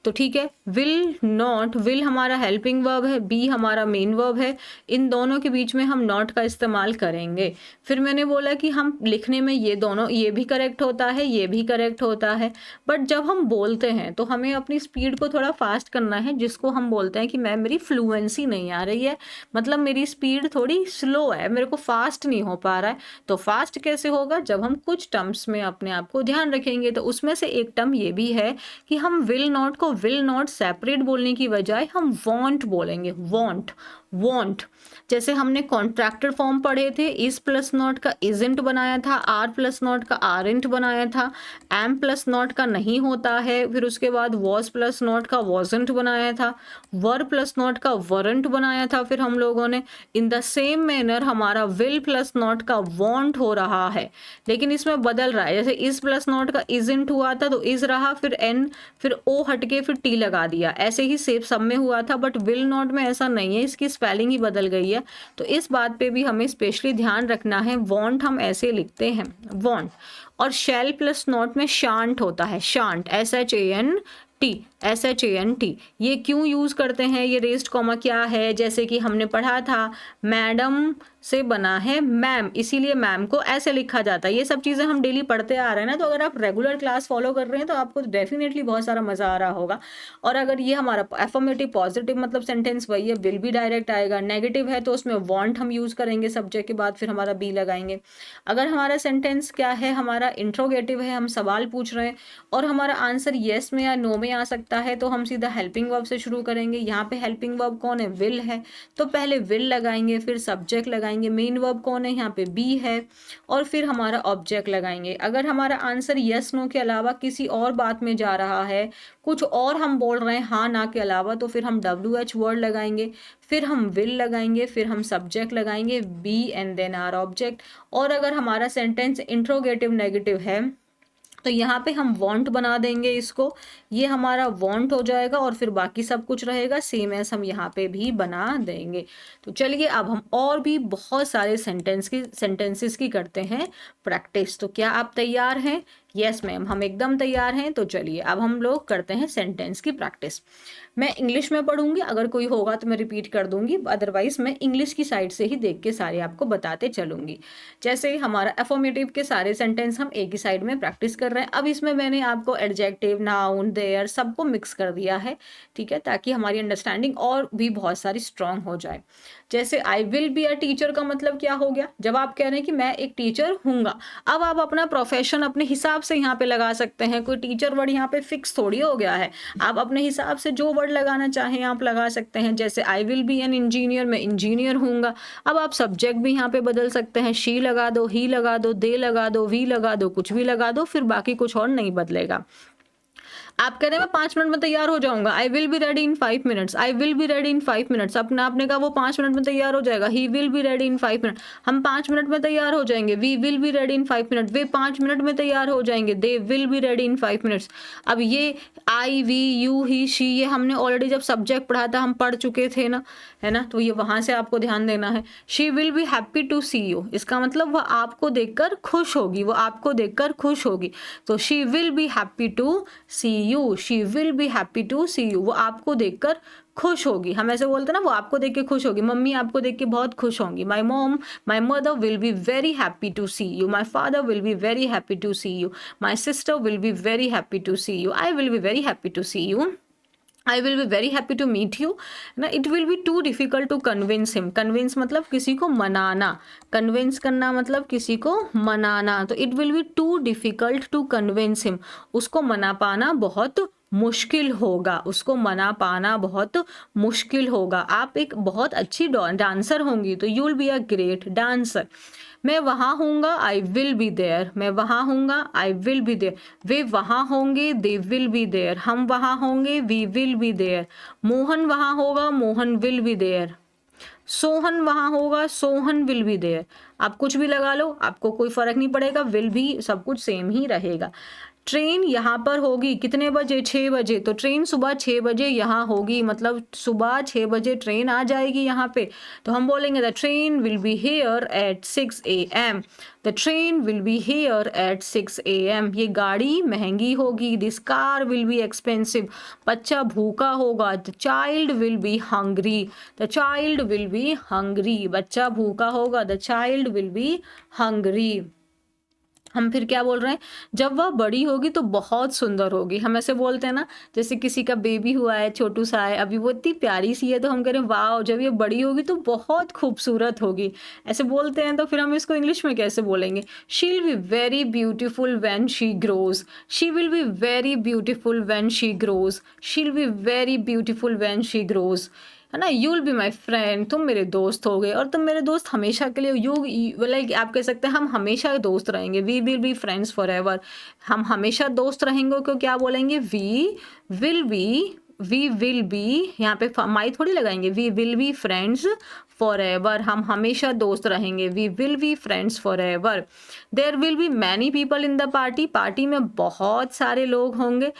तो ठीक है, विल नॉट, विल हमारा हेल्पिंग वर्ब है, बी हमारा मेन वर्ब है, इन दोनों के बीच में हम नॉट का इस्तेमाल करेंगे। फिर मैंने बोला कि हम लिखने में ये दोनों, ये भी करेक्ट होता है, ये भी करेक्ट होता है, बट जब हम बोलते हैं तो हमें अपनी स्पीड को थोड़ा फास्ट करना है, जिसको हम बोलते हैं कि मैम मेरी फ्लुएंसी नहीं आ रही है, मतलब मेरी स्पीड थोड़ी स्लो है, मेरे को फास्ट नहीं हो पा रहा है। तो फास्ट कैसे होगा, जब हम कुछ टर्म्स में अपने आप को ध्यान रखेंगे, तो उसमें से एक टर्म ये भी है कि हम विल नॉट को विल नॉट सेपरेट बोलने की बजाय हम वॉन्ट बोलेंगे, वॉन्ट, वॉन्ट। जैसे हमने कॉन्ट्रैक्टर फॉर्म पढ़े थे, इज प्लस नॉट का इजंट बनाया था, आर प्लस नॉट का आरंट बनाया था, एम प्लस नॉट का नहीं होता है, फिर उसके बाद वॉज प्लस नॉट का वॉजंट बनाया था, वर प्लस नॉट का वरंट बनाया था फिर हम लोगों ने। इन द सेम मैनर हमारा विल प्लस नॉट का वॉन्ट हो रहा है, लेकिन इसमें बदल रहा है, जैसे इज प्लस नॉट का इजंट हुआ था तो इज रहा, फिर एन, फिर ओ हटके फिर टी लगा दिया, ऐसे ही सेम सब में हुआ था, बट विल नॉट में ऐसा नहीं है, इसकी स्पेलिंग ही बदल गई है। तो इस बात पे भी हमें स्पेशली ध्यान रखना है, वॉन्ट हम ऐसे लिखते हैं वॉन्ट, और शैल प्लस नॉट में शांट होता है, शांट, SHANT, SHANT, ये क्यों यूज करते हैं, ये रेस्ट कॉमा क्या है, जैसे कि हमने पढ़ा था मैडम से बना है मैम, इसीलिए मैम को ऐसे लिखा जाता है। ये सब चीज़ें हम डेली पढ़ते आ रहे हैं ना, तो अगर आप रेगुलर क्लास फॉलो कर रहे हैं तो आपको डेफिनेटली बहुत सारा मजा आ रहा होगा। और अगर ये हमारा एफर्मेटिव पॉजिटिव मतलब सेंटेंस वही है, विल भी डायरेक्ट आएगा, नेगेटिव है तो उसमें वांट हम यूज करेंगे सब्जेक्ट के बाद, फिर हमारा बी लगाएंगे। अगर हमारा सेंटेंस क्या है, हमारा इंट्रोगेटिव है, हम सवाल पूछ रहे हैं और हमारा आंसर येस में या नो में आ सकता है, तो हम सीधा हेल्पिंग वर्ब से शुरू करेंगे। यहाँ पे हेल्पिंग वर्ब कौन है, विल है, तो पहले विल लगाएंगे, फिर सब्जेक्ट लगाएंगे, लगाएंगे, मेन वर्ब कौन है यहाँ पे, बी है, और फिर हमारा ऑब्जेक्ट लगाएंगे। अगर हमारा आंसर यस नो के अलावा किसी और बात में जा रहा है, कुछ और हम बोल रहे हैं हाँ ना के अलावा, तो फिर हम WH वर्ड लगाएंगे, फिर हम विल लगाएंगे, फिर हम सब्जेक्ट लगाएंगे be and then or object. और अगर हमारा सेंटेंस इंट्रोगेटिव नेगेटिव है तो यहाँ पे हम वांट बना देंगे इसको, ये हमारा वांट हो जाएगा, और फिर बाकी सब कुछ रहेगा सेम एज हम यहाँ पे भी बना देंगे। तो चलिए अब हम और भी बहुत सारे सेंटेंसेस की करते हैं प्रैक्टिस। तो क्या आप तैयार हैं? यस मैम, हम एकदम तैयार हैं। तो चलिए अब हम लोग करते हैं सेंटेंस की प्रैक्टिस। मैं इंग्लिश में पढ़ूंगी, अगर कोई होगा तो मैं रिपीट कर दूंगी, अदरवाइज मैं इंग्लिश की साइड से ही देख के सारे आपको बताते चलूंगी। जैसे हमारा एफर्मेटिव के सारे सेंटेंस हम एक ही साइड में प्रैक्टिस कर रहे हैं। अब इसमें मैंने आपको एडजेक्टिव, नाउन, देयर सबको मिक्स कर दिया है, ठीक है, ताकि हमारी अंडरस्टैंडिंग और भी बहुत सारी स्ट्रांग हो जाए। जैसे आई विल बी अ टीचर का मतलब क्या हो गया? जब आप कह रहे हैं कि मैं एक टीचर हूँगा, अब आप अपना प्रोफेशन अपने हिसाब से यहाँ पे लगा सकते हैं। कोई टीचर वर्ड यहाँ पे फिक्स थोड़ी हो गया है, आप अपने हिसाब से जो वर्ड लगाना चाहें आप लगा सकते हैं। जैसे आई विल बी एन इंजीनियर, मैं इंजीनियर हूँगा। अब आप सब्जेक्ट भी यहाँ पे बदल सकते हैं, शी लगा दो, ही लगा दो, दे लगा दो, वी लगा दो, कुछ भी लगा दो, फिर बाकी कुछ और नहीं बदलेगा। आप कह रहे हैं मैं 5 मिनट में तैयार हो जाऊंगा, आई will be ready in 5 minutes, I will be ready in 5 minutes. अपना आपने कहा वो 5 मिनट में तैयार हो जाएगा, he will be ready in 5 minute, हम 5 मिनट में तैयार हो जाएंगे, we will be ready in 5 minute, वे 5 मिनट में तैयार हो जाएंगे, they will be ready in 5 minutes. अब ये I, we, you, he, she, ये हमने ऑलरेडी जब सब्जेक्ट पढ़ा था हम पढ़ चुके थे ना, है ना, तो ये वहां से आपको ध्यान देना है। She will be happy to see you, इसका मतलब वह आपको देखकर खुश होगी, वो आपको देखकर खुश होगी। तो she will be happy to see you, she will be happy to see you, वो आपको देखकर खुश होगी। हम ऐसे बोलते हैं ना, वो आपको देख के खुश होगी, मम्मी आपको देख के बहुत खुश होंगी। My mother will be very happy to see you, my father will be very happy to see you, my sister will be very happy to see you, I will be very happy to see you, I will be very happy to meet you. ना, it will be too difficult to convince him. Convince मतलब किसी को मनाना, convince करना मतलब किसी को मनाना। तो it will be too difficult to convince him. उसको मना पाना बहुत मुश्किल होगा, उसको मना पाना बहुत मुश्किल होगा। आप एक बहुत अच्छी डांसर होंगी, तो you will be a great dancer. मैं वहाँ हूँगा, आई विल बी देयर, मैं वहाँ हूँगा, आई विल बी देयर, वे वहाँ होंगे, दे विल बी देयर, हम वहाँ होंगे, we will be there, Mohan वहाँ होगा, Mohan will be there, Sohan वहाँ होगा, सोहन विल बी देयर। आप कुछ भी लगा लो, आपको कोई फर्क नहीं पड़ेगा, विल भी सब कुछ सेम ही रहेगा। ट्रेन यहाँ पर होगी कितने बजे? 6 बजे। तो ट्रेन सुबह 6 बजे यहाँ होगी, मतलब सुबह 6 बजे ट्रेन आ जाएगी यहाँ पे। तो हम बोलेंगे the train will be here at 6 AM, the train will be here at 6 AM। ये गाड़ी महंगी होगी, this car will be expensive. बच्चा भूखा होगा, the child will be hungry, the child will be hungry. बच्चा भूखा होगा, the child will be hungry. हम फिर क्या बोल रहे हैं? जब वह बड़ी होगी तो बहुत सुंदर होगी। हम ऐसे बोलते हैं ना, जैसे किसी का बेबी हुआ है, छोटू सा है, अभी वो इतनी प्यारी सी है, तो हम कह रहे हैं वाह, जब ये बड़ी होगी तो बहुत खूबसूरत होगी, ऐसे बोलते हैं। तो फिर हम इसको इंग्लिश में कैसे बोलेंगे? She will be very beautiful when she grows, she will be very beautiful when she grows, she will be very beautiful when she grows, है ना। You will be my friend, तुम मेरे दोस्त हो गए, और तुम मेरे दोस्त हमेशा के लिए। यू लाइक आप कह सकते हैं हम हमेशा दोस्त रहेंगे, we will be friends forever, हम हमेशा दोस्त रहेंगे। क्यों क्या बोलेंगे? वी विल बी, यहाँ पे माई थोड़ी लगाएंगे, we will be friends forever, हम हमेशा दोस्त रहेंगे, we will be friends forever. There will be many people in the party, party में बहुत सारे लोग होंगे,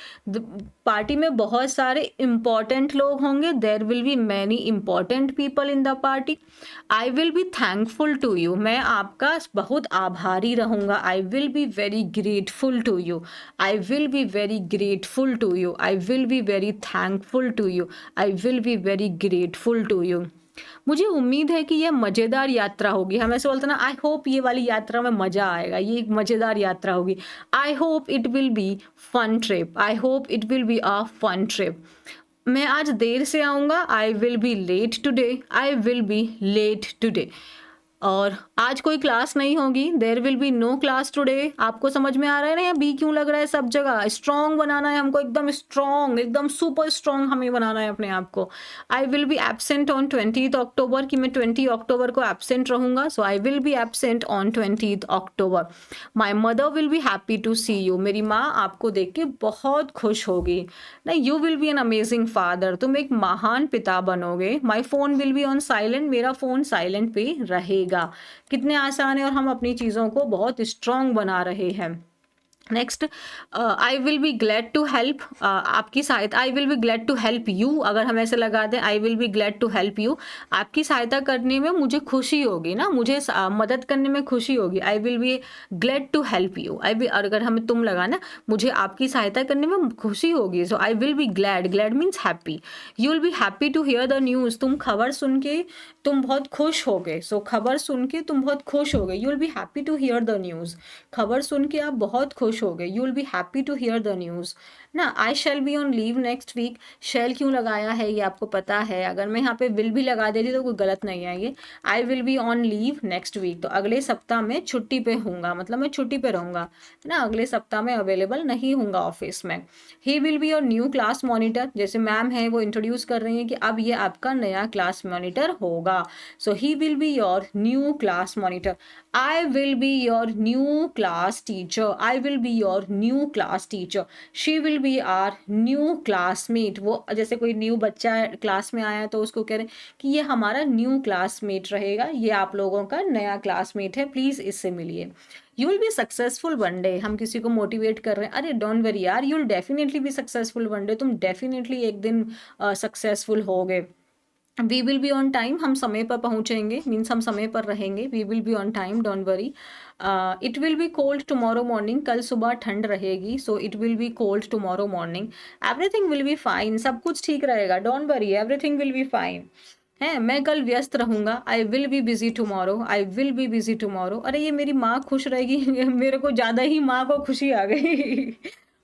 पार्टी में बहुत सारे इंपॉर्टेंट लोग होंगे, there will be many important people in the party. I will be thankful to you, मैं आपका बहुत आभारी रहूँगा, I will be very grateful to you, I will be very grateful to you, I will be very thankful to you, I will be very grateful to you. मुझे उम्मीद है कि यह मज़ेदार यात्रा होगी। हम ऐसे बोलते ना, आई होप ये वाली यात्रा में मज़ा आएगा, ये एक मज़ेदार यात्रा होगी। I hope it will be fun trip, I hope it will be a fun trip. मैं आज देर से आऊँगा, I will be late today, I will be late today. और आज कोई क्लास नहीं होगी, there will be no class today. आपको समझ में आ रहा है ना, या बी क्यों लग रहा है सब जगह? स्ट्रॉन्ग बनाना है हमको, एकदम स्ट्रॉन्ग, एकदम सुपर स्ट्रॉन्ग हमें बनाना है अपने आप को। I will be absent on 20 October, कि मैं 20 अक्टूबर को एब्सेंट रहूंगा, so I will be absent on 20 October. My mother will be happy to see you, मेरी माँ आपको देख के बहुत खुश होगी। ना, you will be an amazing father, तुम एक महान पिता बनोगे। My phone will be on silent, मेरा फोन साइलेंट पे रहेगा। कितने आसान है, और हम अपनी चीज़ों को बहुत स्ट्रॉन्ग बना रहे हैं। Next, I will be glad to help, आपकी सहायता, I will be glad to help you, अगर हम ऐसे लगा दें I will be glad to help you, आपकी सहायता करने में मुझे खुशी होगी ना, मुझे मदद करने में खुशी होगी। I will be glad to help you, I will, अगर हमें तुम लगा ना, मुझे आपकी सहायता करने में खुशी होगी, so I will be glad, glad means happy. You will be happy to hear the news, तुम खबर सुन के तुम बहुत खुश हो गए, सो खबर सुन के तुम बहुत खुश हो गए। You will be happy to hear the news, खबर सुन के आप बहुत खुश हो गए। You will be happy to hear the news ना। I shall be on leave next week, shall क्यों लगाया है ये आपको पता है, अगर मैं यहाँ पे विल भी लगा देती तो कोई गलत नहीं है ये। I will be on leave next week, तो अगले सप्ताह में छुट्टी पे हूँगा, मतलब मैं छुट्टी पे रहूँगा, है ना, अगले सप्ताह में अवेलेबल नहीं हूँगा ऑफिस में। ही will be your new class monitor, जैसे मैम है वो इंट्रोड्यूस कर रही हैं कि अब ये आपका नया क्लास मॉनिटर होगा, so he will be your new class monitor. I will be your new class teacher, I will be your new class teacher, she will be our new classmate, वो जैसे कोई न्यू बच्चा class में आया तो उसको कह रहे हैं कि ये हमारा न्यू क्लासमेट रहेगा, ये आप लोगों का नया क्लासमेट है, प्लीज इससे मिलिए। You will be successful one day, हम किसी को मोटिवेट कर रहे हैं, अरे डोंट वरी यार, you will definitely be successful one day, तुम डेफिनेटली एक दिन सक्सेसफुल होगे। We will be on time, हम समय पर पहुंचेंगे, मीन्स हम समय पर रहेंगे। We will be on time, don't worry. It will be cold tomorrow morning, कल सुबह ठंड रहेगी, so it will be cold tomorrow morning. Everything will be fine, सब कुछ ठीक रहेगा, don't worry, everything will be fine है। मैं कल व्यस्त रहूंगा, आई will be busy tomorrow, I will be busy tomorrow. अरे ये मेरी माँ खुश रहेगी मेरे को ज़्यादा ही माँ को खुशी आ गई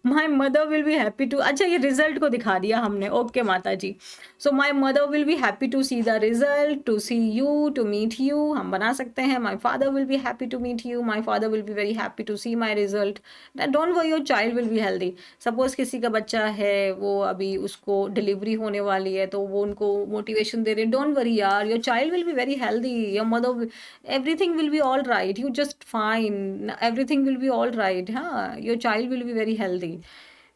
my mother will be happy to, अच्छा ये रिजल्ट को दिखा दिया हमने, ओके माता जी। So my mother will be happy to see the result, to see you, to meet you, हम बना सकते हैं my father will be happy to meet you, my father will be very happy to see my result. Don't worry, your child will be healthy. Suppose किसी का बच्चा है, वो अभी उसको डिलीवरी होने वाली है, तो वो उनको मोटिवेशन दे रहे हैं, डोंट वरी यार, your child will be very healthy, your mother, everything will be all right, you just fine, everything will be all right, हाँ, your child will be very healthy।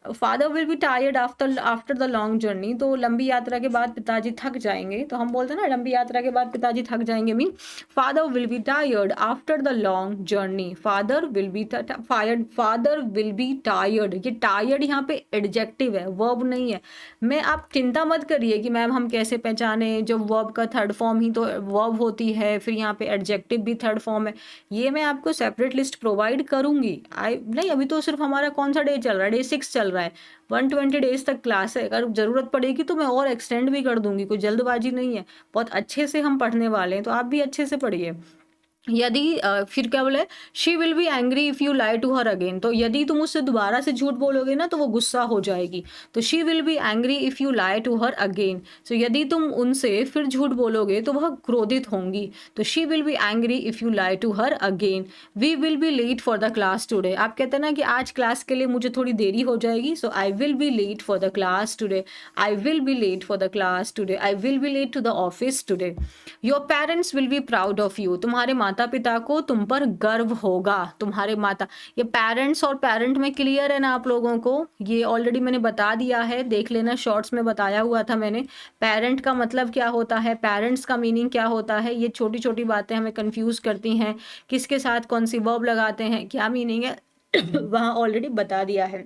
Father will B tired after the long journey, तो लंबी यात्रा के बाद पिताजी थक जाएंगे, तो हम बोलते हैं ना लंबी यात्रा के बाद पिताजी थक जाएंगे, mean father will B tired after the long journey, father will B father will be tired. ये टायर्ड यहाँ पे एडजेक्टिव है, वर्ब नहीं है। मैं, आप चिंता मत करिए कि मैम हम कैसे पहचाने, जो वर्ब का थर्ड फॉर्म ही तो वर्ब होती है, फिर यहाँ पे एडजेक्टिव भी थर्ड फॉर्म है, ये मैं आपको सेपरेट लिस्ट प्रोवाइड करूंगी। नहीं, अभी तो सिर्फ हमारा कौन सा डे चल रहा है, डे 6 चल रहा है, 120 डेज तक क्लास है, अगर जरूरत पड़ेगी तो मैं और एक्सटेंड भी कर दूंगी, कोई जल्दबाजी नहीं है, बहुत अच्छे से हम पढ़ने वाले हैं, तो आप भी अच्छे से पढ़िए। यदि फिर क्या बोले, she will be angry if you lie to her again, तो यदि तुम उससे दोबारा से झूठ बोलोगे ना तो वो गुस्सा हो जाएगी, तो she will be angry if you lie to her again, so यदि तुम उनसे फिर झूठ बोलोगे तो वह क्रोधित होंगी, तो she will be angry if you lie to her again. We will be late for the class today, आप कहते हैं ना कि आज क्लास के लिए मुझे थोड़ी देरी हो जाएगी, so I will be late for the class today, I will be late for the class today, I will be late to the office today. Your parents will be proud of you, तुम्हारे माता पिता को तुम पर गर्व होगा, तुम्हारे माता, ये पेरेंट्स और पेरेंट में क्लियर है ना आप लोगों को, ये ऑलरेडी मैंने बता दिया है, देख लेना, शॉर्ट्स में बताया हुआ था मैंने। पेरेंट का मतलब क्या होता है, पेरेंट्स का मीनिंग क्या होता है, ये छोटी छोटी बातें हमें कंफ्यूज करती हैं, किसके साथ कौन सी वर्ब लगाते हैं, क्या मीनिंग है वहाँ ऑलरेडी बता दिया है।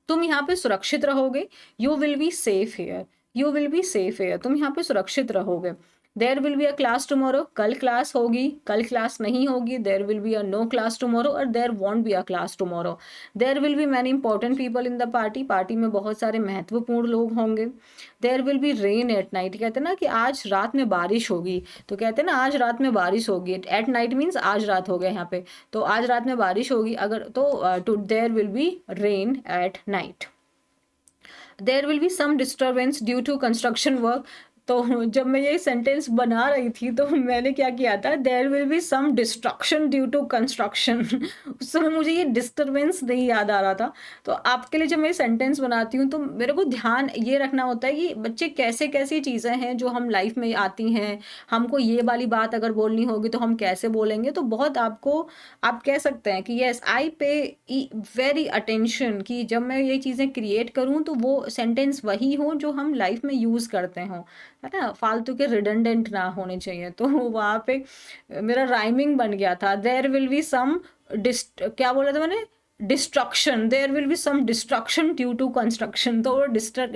तुम यहाँ पे सुरक्षित रहोगे, you will be safe here, you will be safe here, तुम यहाँ पे सुरक्षित रहोगे। There will be a class tomorrow, कल क्लास होगी, कल क्लास नहीं होगी, there will be a no class tomorrow, और there won't be a class tomorrow. There will be many important people in the party, party में बहुत सारे महत्वपूर्ण लोग होंगे। There will be rain at night, कहते हैं ना कि आज रात में बारिश होगी, तो कहते हैं ना आज रात में बारिश होगी, एट नाइट मीन्स आज रात हो गया यहाँ पे, तो आज रात में बारिश होगी, अगर तो there will be rain at night. There will be some disturbance due to construction work, तो तो जब मैं ये सेंटेंस बना रही थी तो मैंने क्या किया था, there will be some destruction due to construction उस समय मुझे ये डिस्टरबेंस नहीं याद आ रहा था। तो आपके लिए जब मैं सेंटेंस बनाती हूँ तो मेरे को ध्यान ये रखना होता है कि बच्चे कैसे-कैसी चीज़ें हैं जो हम लाइफ में आती हैं, हमको ये वाली बात अगर बोलनी होगी तो हम कैसे बोलेंगे। तो बहुत आपको आप कह सकते हैं कि येस आई पे वेरी अटेंशन कि जब मैं ये चीज़ें क्रिएट करूँ तो वो सेंटेंस वही हो जो हम लाइफ में यूज़ करते हों, है ना? फालतू के रिडंडेंट ना होने चाहिए। तो वहाँ पे मेरा राइमिंग बन गया था, देयर विल बी सम क्या बोला था मैंने? Destruction, there will be some destruction due to construction. तो वो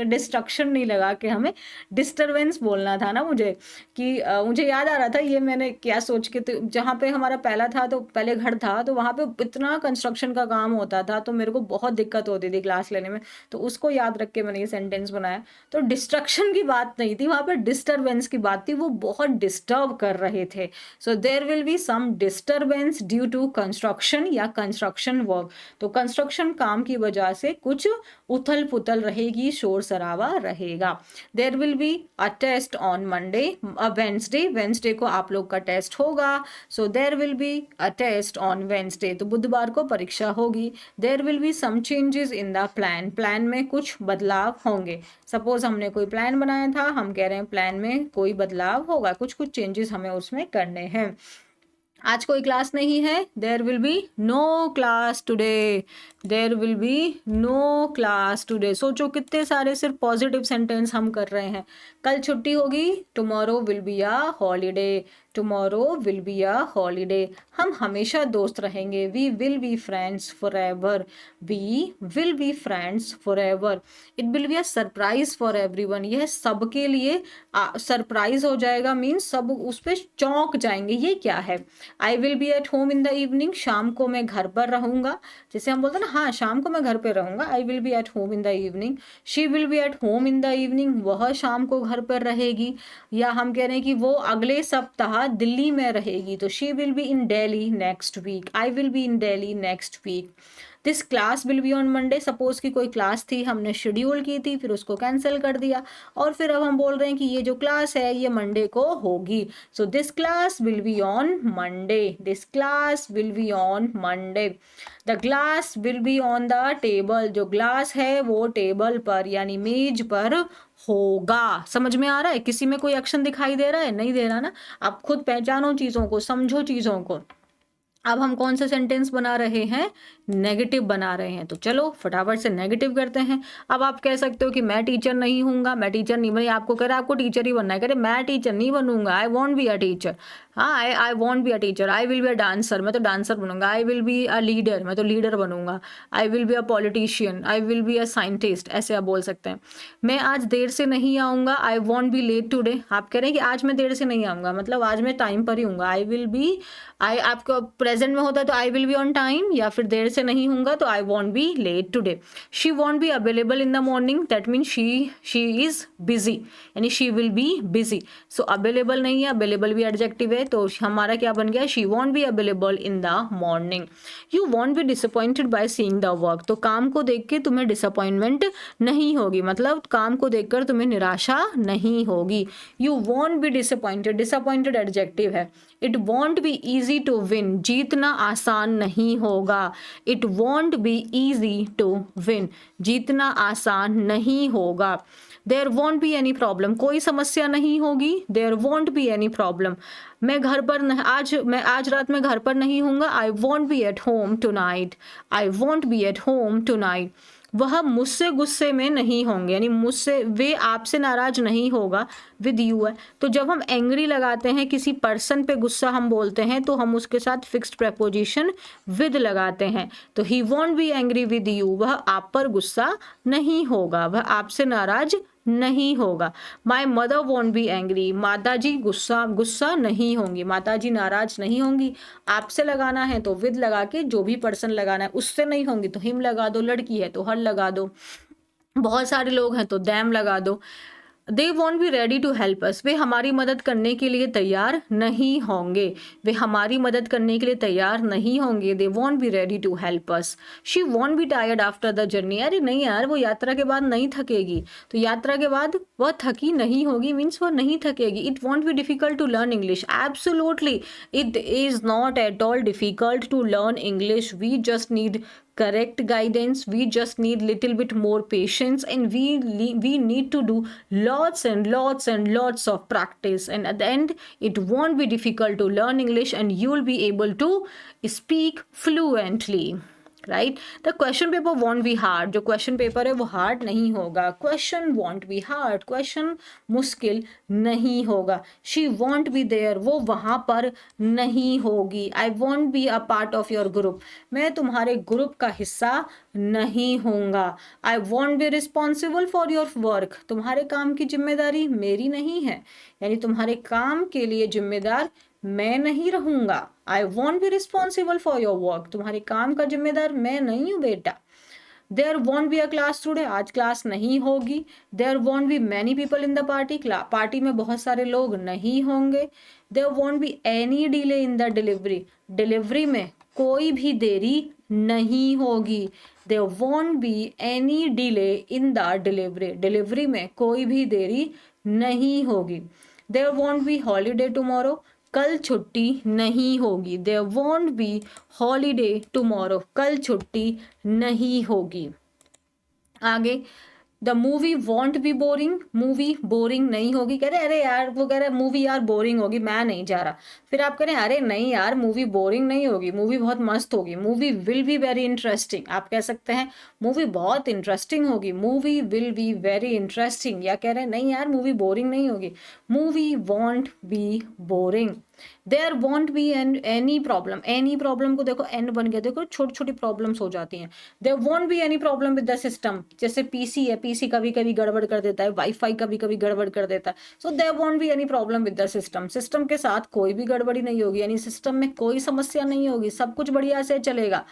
डिस्ट्रक्शन नहीं लगा के हमें डिस्टरबेंस बोलना था ना मुझे, कि मुझे याद आ रहा था ये मैंने क्या सोच के, तो जहाँ पे हमारा पहला था तो पहले घर था तो वहाँ पे इतना कंस्ट्रक्शन का काम होता था तो मेरे को बहुत दिक्कत होती थी क्लास लेने में। तो उसको याद रख के मैंने ये सेंटेंस बनाया। तो डिस्ट्रक्शन की बात नहीं थी वहाँ पे, डिस्टरबेंस की बात थी, वो बहुत डिस्टर्ब कर रहे थे। So there will be some disturbance due to construction या कंस्ट्रक्शन वर्क। तो कंस्ट्रक्शन काम की वजह से कुछ उथल पुथल रहेगी, शोर शराबा रहेगा। There will be a test on Monday, Wednesday को आप लोग का टेस्ट होगा। So there will be a test on Wednesday, तो बुधवार को परीक्षा होगी। There will be some changes in the plan में कुछ बदलाव होंगे। सपोज हमने कोई प्लान बनाया था, हम कह रहे हैं प्लान में कोई बदलाव होगा, कुछ कुछ चेंजेस हमें उसमें करने हैं। आज कोई क्लास नहीं है, there will be no class today, there will be no class today. सोचो कितने सारे सिर्फ पॉजिटिव सेंटेंस हम कर रहे हैं। कल छुट्टी होगी, tomorrow will be a holiday, tomorrow will be a holiday. हम हमेशा दोस्त रहेंगे, we will be friends forever, we will be friends forever. It will be a surprise for everyone, यह सबके लिए सरप्राइज हो जाएगा, मीन्स सब उस पर चौंक जाएंगे, ये क्या है। आई will B at home in the evening, शाम को मैं घर पर रहूंगा। जैसे हम बोलते हैं ना, हाँ शाम को मैं घर पे रहूंगा, आई will B at home in the evening. She will B at home in the evening, वह शाम को घर पर रहेगी। या हम कह रहे हैं कि वो अगले सप्ताह दिल्ली में रहेगी, तो she will be in Delhi next week, I will be in Delhi next week. This class will be on Monday, suppose की कोई क्लास थी, हमने शेड्यूल की थी, फिर उसको कैंसिल कर दिया और फिर अब हम बोल रहे हैं कि ये जो क्लास है ये मंडे को होगी। So this class will be on Monday, this class will be on Monday. The glass will be on the table, जो ग्लास है वो टेबल पर यानी मेज पर होगा। समझ में आ रहा है? किसी में कोई एक्शन दिखाई दे रहा है? नहीं दे रहा ना। आप खुद पहचानो चीजों को, समझो चीजों को। अब हम कौन सा सेंटेंस बना रहे हैं? नेगेटिव बना रहे हैं। तो चलो फटाफट से नेगेटिव करते हैं। अब आप कह सकते हो कि मैं टीचर नहीं हूँगा, मैं टीचर नहीं बनी, आपको कह रहा है आपको टीचर ही बनना है, कह रहे मैं टीचर नहीं बनूंगा, I won't be a teacher. हाँ, I won't be a teacher. I will be a dancer, मैं तो डांसर बनूंगा। I will be a leader, मैं तो लीडर बनूंगा। I will be a politician, I will be a scientist, ऐसे आप बोल सकते हैं। मैं आज देर से नहीं आऊँगा, I won't be late today. आप कह रहे हैं कि आज मैं देर से नहीं आऊँगा, मतलब आज मैं टाइम पर ही हूँगा। आई विल बी, आई आपको प्रेजेंट में होता है तो I will be on time, या फिर देर से नहीं होऊंगा तो I won't be late today. She won't be available in the morning, that mean she is busy, यानी she will be busy. So available नहीं है, अवेलेबल भी एडजेक्टिव है, तो हमारा क्या बन गया? She won't be available in the morning. You won't be disappointed by seeing the work, तो काम को देख के तुम्हें डिसअपॉइंटमेंट नहीं होगी, मतलब काम को देखकर तुम्हें निराशा नहीं होगी। You won't be disappointed, disappointed adjective है। It won't be easy to win, जीतना आसान नहीं होगा। It won't be easy to win, जीतना आसान नहीं होगा। There won't be any problem, कोई समस्या नहीं होगी। There won't be any problem, मैं घर पर मैं आज रात में घर पर नहीं हूँगा। I won't be at home tonight, I won't be at home tonight. वह मुझसे गुस्से में नहीं होंगे, यानी मुझसे, वे आपसे नाराज नहीं होगा, विद यू है। तो जब हम एंग्री लगाते हैं, किसी पर्सन पे गुस्सा हम बोलते हैं, तो हम उसके साथ फिक्स्ड प्रेपोजिशन विद लगाते हैं। तो he won't be angry with you, वह आप पर गुस्सा नहीं होगा, वह आपसे नाराज नहीं होगा। My mother want be angry, माता जी गुस्सा नहीं होंगी, माता जी नाराज नहीं होंगी। आपसे लगाना है तो विद लगा के, जो भी पर्सन लगाना है, उससे नहीं होंगी तो हिम लगा दो, लड़की है तो हर लगा दो, बहुत सारे लोग हैं तो दैम लगा दो। They won't be ready to help us, वे हमारी मदद करने के लिए तैयार नहीं होंगे, वे हमारी मदद करने के लिए तैयार नहीं होंगे, they won't be ready to help us. She won't be tired after the journey, अरे नहीं यार वो यात्रा के बाद नहीं थकेगी, तो यात्रा के बाद वह थकी नहीं होगी मीन्स वह नहीं थकेगी। It won't be difficult to learn English, absolutely it is not at all difficult to learn English, we just need correct guidance, we just need little bit more patience, and we need to do lots and lots and lots of practice, and at the end it won't be difficult to learn English and you'll be able to speak fluently, right. The question paper won't be hard, जो question paper है वो hard नहीं होगा। Question won't be hard, question मुश्किल नहीं होगा। She won't be there, वो वहाँ पर नहीं होगी। आई won't be a part of your group, मैं तुम्हारे ग्रुप का हिस्सा नहीं होऊंगा। आई won't be responsible for your work, तुम्हारे काम की जिम्मेदारी मेरी नहीं है, यानी तुम्हारे काम के लिए जिम्मेदार मैं नहीं रहूंगा। I won't be responsible for your work, तुम्हारे काम का जिम्मेदार मैं नहीं हूँ बेटा। There won't be a class today, आज क्लास नहीं होगी। There won't be many people in the party, party में बहुत सारे लोग नहीं होंगे। There won't be any delay in the delivery, delivery में कोई भी देरी नहीं होगी। There won't be any delay in the delivery, delivery में कोई भी देरी नहीं होगी। There won't be holiday tomorrow, कल छुट्टी नहीं होगी। There won't be holiday tomorrow, कल छुट्टी नहीं होगी। आगे, the movie won't be boring, movie boring नहीं होगी। कह रहे अरे यार, वो कह रहे मूवी यार बोरिंग होगी, मैं नहीं जा रहा। फिर आप कह रहे हैं अरे नहीं यार मूवी बोरिंग नहीं होगी, मूवी बहुत मस्त होगी। Movie will be very interesting, आप कह सकते हैं मूवी बहुत इंटरेस्टिंग होगी, movie will be very interesting. या कह रहे हैं नहीं यार मूवी बोरिंग नहीं होगी, movie won't be boring. There won't be any problem, any problem को देखो एन बन गया, देखो छोटी छोटी प्रॉब्लम्स हो जाती हैं। There won't be any problem with the system, जैसे पीसी है, पीसी कभी कभी गड़बड़ कर देता है, वाईफाई कभी कभी गड़बड़ कर देता है। So there won't be any problem with the system, system के साथ कोई भी गड़बड़ी नहीं होगी, यानी सिस्टम में कोई समस्या नहीं होगी, सब कुछ बढ़िया से चलेगा।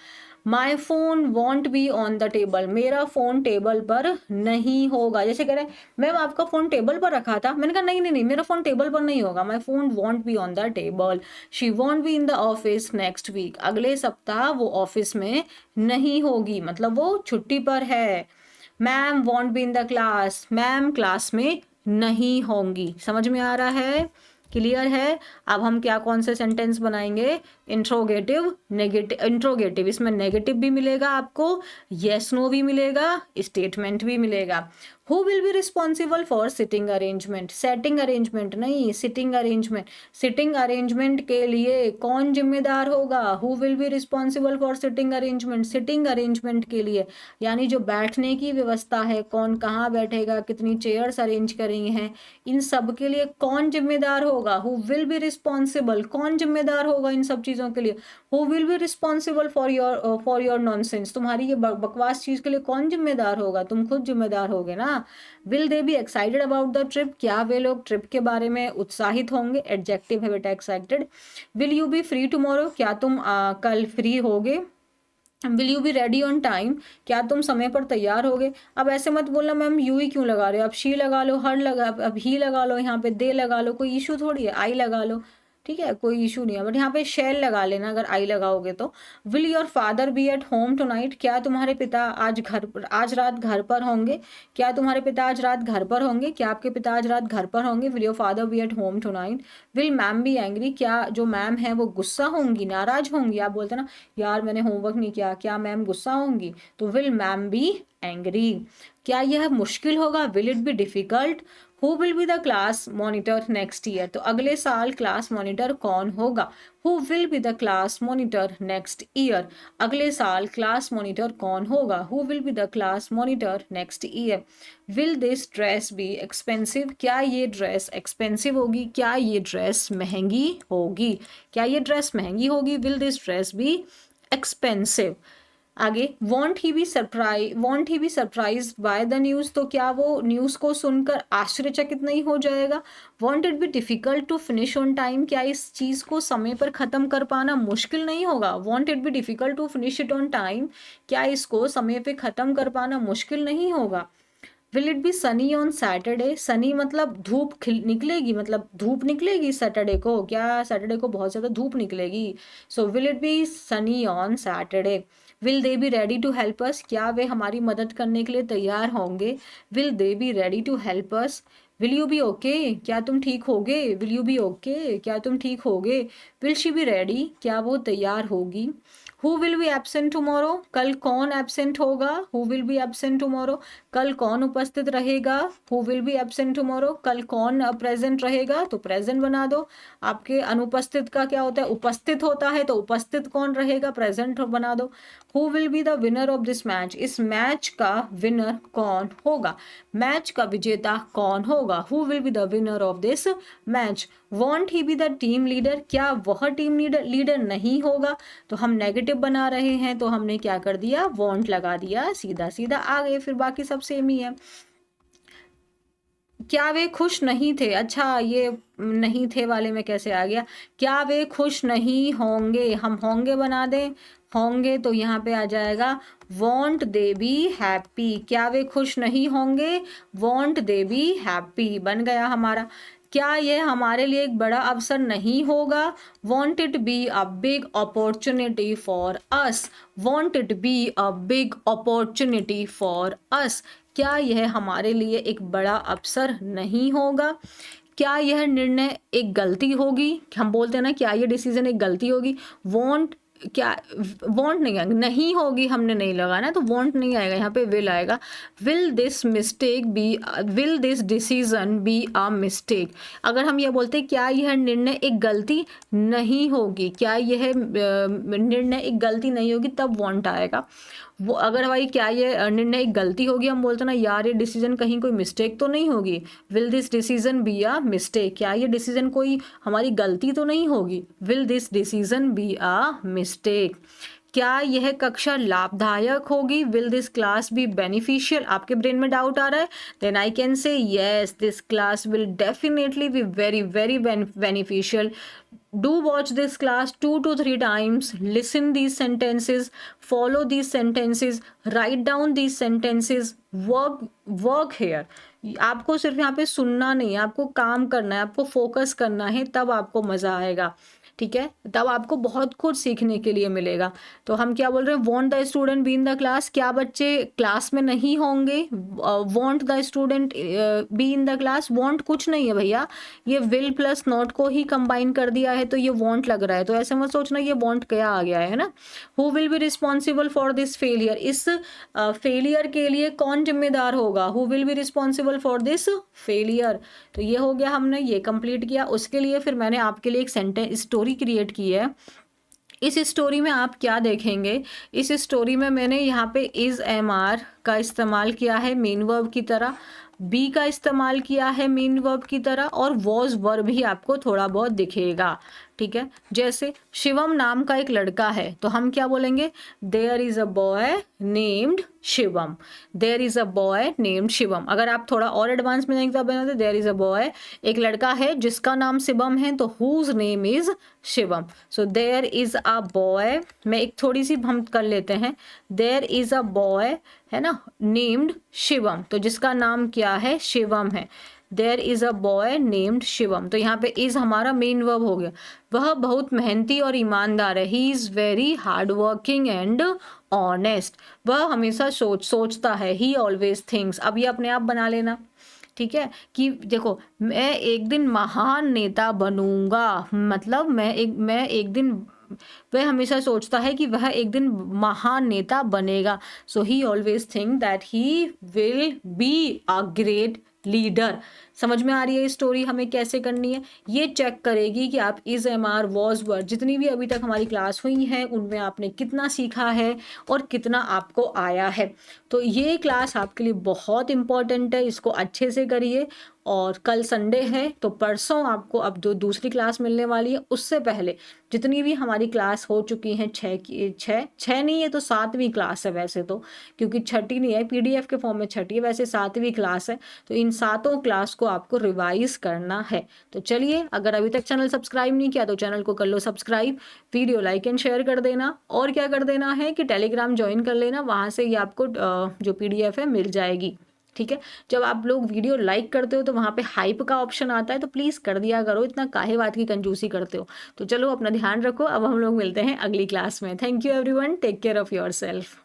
माई phone won't be on the table, मेरा फोन टेबल पर नहीं होगा। जैसे कह रहे हैं मैम आपका फोन टेबल पर रखा था, मैंने कहा नहीं नहीं नहीं मेरा फोन टेबल पर नहीं होगा, my phone won't be on the table. She won't be in the office next week, अगले सप्ताह वो ऑफिस में नहीं होगी, मतलब वो छुट्टी पर है। Ma'am want be in the class, ma'am class में नहीं होंगी। समझ में आ रहा है, क्लियर है। अब हम क्या कौन से सेंटेंस बनाएंगे, इंट्रोगेटिव नेगेटिव, इंट्रोगेटिव इसमें नेगेटिव भी मिलेगा आपको, येस नो भी मिलेगा, स्टेटमेंट भी मिलेगा। Who will B responsible for sitting arrangement, setting arrangement नहीं सिटिंग अरेंजमेंट, सिटिंग अरेंजमेंट के लिए कौन जिम्मेदार होगा। Who will B responsible for sitting arrangement, sitting arrangement के लिए यानी जो बैठने की व्यवस्था है, कौन कहाँ बैठेगा, कितनी चेयर्स अरेंज करेंगे हैं, इन सब के लिए कौन जिम्मेदार होगा। हु विल बी रिस्पॉन्सिबल, कौन जिम्मेदार होगा इन सब चीज़ों के लिए। Who will B responsible for your nonsense, तुम्हारी ये बकवास चीज़ के लिए कौन जिम्मेदार होगा, तुम खुद जिम्मेदार होगे ना। Will they be excited about the trip, क्या वे लोग ट्रिप के बारे में उत्साहित होंगे, एडजेक्टिव है बेटा excited. Will you B free tomorrow, क्या तुम कल फ्री होगे। Will you be ready on time, क्या तुम समय पर तैयार होगे। अब ऐसे मत बोलना मैम यू ही क्यों लगा रहे हो, अब शी लगा लो, हर लगा, अब ही लगा लो, यहाँ पे दे लगा लो, कोई इशू थोड़ी है, आई लगा लो, ठीक है कोई इशू नहीं है, बट यहाँ पे शेल लगा लेना अगर आई लगाओगे तो। Will your father be at home tonight, क्या तुम्हारे पिता आज रात घर पर होंगे, क्या तुम्हारे पिता आज रात घर पर होंगे, क्या आपके पिता आज रात घर पर होंगे। Will your father be at home tonight. Will ma'am be angry, क्या जो मैम है वो गुस्सा होंगी, नाराज होंगी। आप बोलते ना यार मैंने होमवर्क नहीं किया, क्या मैम गुस्सा होंगी, तो विल मैम बी एंग्री। क्या यह मुश्किल होगा, will it be difficult. Who will be the class monitor next year, तो अगले साल क्लास मॉनिटर कौन होगा। Who will be the class monitor next year, अगले साल क्लास मॉनिटर कौन होगा। Who will be the class monitor next year. Will this dress be expensive, क्या ये ड्रेस एक्सपेंसिव होगी, क्या ये ड्रेस महंगी होगी, क्या ये ड्रेस महंगी होगी। Will this dress be expensive. आगे, won't he be surprise by the news, तो क्या वो न्यूज़ को सुनकर आश्चर्यचकित नहीं हो जाएगा। Won't it be difficult to finish on time, क्या इस चीज़ को समय पर ख़त्म कर पाना मुश्किल नहीं होगा। Won't it be difficult to finish it on time, क्या इसको समय पर ख़त्म कर पाना मुश्किल नहीं होगा। Will it be sunny on Saturday? Sunny मतलब धूप निकलेगी, मतलब धूप निकलेगी सैटरडे को, क्या सैटरडे को बहुत ज़्यादा धूप निकलेगी? So will it be sunny on Saturday. Will they be ready to help us? क्या वे हमारी मदद करने के लिए तैयार होंगे? Will they be ready to help us? Will you be okay? क्या तुम ठीक होगे? Will you be okay? क्या तुम ठीक होगे? Will she be ready? क्या वो तैयार होगी? Who will be absent tomorrow? कल कौन एब्सेंट होगा? Who will be absent tomorrow? कल कौन उपस्थित रहेगा? Who will be absent tomorrow? कल कौन प्रेजेंट रहेगा? तो प्रेजेंट बना दो। आपके अनुपस्थित का क्या होता है? उपस्थित होता है, तो उपस्थित कौन रहेगा? प्रेजेंट बना दो। Who will be the winner of this match? इस मैच का विनर कौन होगा? मैच का विजेता कौन होगा? Who will be the winner of this match? Want he be the team leader? क्या वह टीम लीडर नहीं होगा? तो हम नेगेटिव बना रहे हैं, तो हमने क्या कर दिया? वॉन्ट लगा दिया, सीधा सीधा आ गए, फिर बाकी सब सेम ही है। क्या वे खुश नहीं थे? अच्छा, ये नहीं थे वाले में कैसे आ गया? क्या वे खुश नहीं होंगे? हम होंगे बना दें, होंगे, तो यहाँ पे आ जाएगा वॉन्ट दे बी हैप्पी। क्या वे खुश नहीं होंगे? वॉन्ट दे बी हैप्पी बन गया हमारा। क्या यह हमारे लिए एक बड़ा अवसर नहीं होगा? Won't it be a big opportunity for us? Want it be a big opportunity for us? क्या यह हमारे लिए एक बड़ा अवसर नहीं होगा? क्या यह निर्णय एक गलती होगी? हम बोलते हैं ना, क्या ये डिसीजन एक गलती होगी? वॉन्ट, क्या वॉन्ट नहीं आएगा, नहीं होगी हमने नहीं लगाना, तो वॉन्ट नहीं आएगा, यहाँ पे विल आएगा। Will this mistake be, will this decision be a mistake? अगर हम ये बोलते हैं क्या यह निर्णय एक गलती नहीं होगी, क्या यह निर्णय एक गलती नहीं होगी, तब वॉन्ट आएगा। वो अगर भाई क्या ये निर्णय एक गलती होगी, हम बोलते ना यार ये डिसीजन कहीं कोई मिस्टेक तो नहीं होगी, will this decision be a mistake? क्या ये डिसीजन कोई हमारी गलती तो नहीं होगी? Will this decision be a mistake? क्या यह कक्षा लाभदायक होगी? Will this class be beneficial? आपके ब्रेन में डाउट आ रहा है, then I can say yes, this class will definitely be very very beneficial. Do watch this class 2 to 3 times, listen these sentences, follow these sentences, write down these sentences, work here. आपको सिर्फ यहाँ पे सुनना नहीं है, आपको काम करना है, आपको फोकस करना है, तब आपको मज़ा आएगा, ठीक है? तब आपको बहुत कुछ सीखने के लिए मिलेगा। तो हम क्या बोल रहे हैं? Want the student B in the class? क्या बच्चे क्लास में नहीं होंगे? Want the student B in the class? Want कुछ नहीं है भैया, ये विल प्लस नॉट को ही कंबाइन कर दिया है, तो ये वॉन्ट लग रहा है, तो ऐसे मत सोचना ये वॉन्ट क्या आ गया है ना। Who will B responsible for this failure? इस फेलियर के लिए कौन जिम्मेदार होगा? Who will B responsible for this failure? तो ये हो गया, हमने ये कंप्लीट किया। उसके लिए फिर मैंने आपके लिए एक सेंटेंस स्टोरी क्रिएट की है। इस स्टोरी में आप क्या देखेंगे? इस स्टोरी में मैंने यहाँ पे इज एम आर का इस्तेमाल किया है मेन वर्ब की तरह, बी का इस्तेमाल किया है मेन वर्ब की तरह, और वॉज वर्ब भी आपको थोड़ा बहुत दिखेगा, ठीक है? जैसे शिवम नाम का एक लड़का है, तो हम क्या बोलेंगे? There is a boy named Shivam. There is a boy named Shivam. अगर आप थोड़ा और एडवांस में जाएंगे, तो देयर इज अ बॉय, एक लड़का है जिसका नाम शिवम है, तो whose name is Shivam. So there is a boy, मैं एक थोड़ी सी हम कर लेते हैं, देयर इज अ बॉय है ना नेम्ड शिवम, तो जिसका नाम क्या है? शिवम है। There is a boy named Shivam, तो यहाँ पे इज हमारा मेन वर्ब हो गया। वह बहुत मेहनती और ईमानदार है, he is very hard working and honest. वह हमेशा सोचता है, ही ऑलवेज थिंक्स। अब ये अपने आप बना लेना, ठीक है? कि देखो, मैं एक दिन महान नेता बनूंगा, मतलब मैं एक दिन, वह हमेशा सोचता है कि वह एक दिन महान नेता बनेगा। So he always think that he will be a great leader. समझ में आ रही है स्टोरी हमें कैसे करनी है? ये चेक करेगी कि आप is am are was were जितनी भी अभी तक हमारी क्लास हुई है उनमें आपने कितना सीखा है और कितना आपको आया है। तो ये क्लास आपके लिए बहुत इंपॉर्टेंट है, इसको अच्छे से करिए। और कल संडे है, तो परसों आपको अब जो दूसरी क्लास मिलने वाली है, उससे पहले जितनी भी हमारी क्लास हो चुकी हैं, छः नहीं है तो 7वीं क्लास है वैसे तो, क्योंकि 6ठी नहीं है, PDF के फॉर्म में 6ठी है, वैसे 7वीं क्लास है। तो इन 7 क्लास को आपको रिवाइज करना है। तो चलिए, अगर अभी तक चैनल सब्सक्राइब नहीं किया तो चैनल को कर लो subscribe, video like and share कर देना, और क्या कर देना है कि टेलीग्राम ज्वाइन कर लेना, वहाँ से ये आपको जो PDF है मिल जाएगी। ठीक है। जब आप लोग वीडियो लाइक करते हो तो वहाँ पे हाइप का ऑप्शन आता है, तो प्लीज़ कर दिया करो, इतना काहे बात की कंजूसी करते हो। तो चलो अपना ध्यान रखो, अब हम लोग मिलते हैं अगली क्लास में। Thank you everyone, take care of yourself.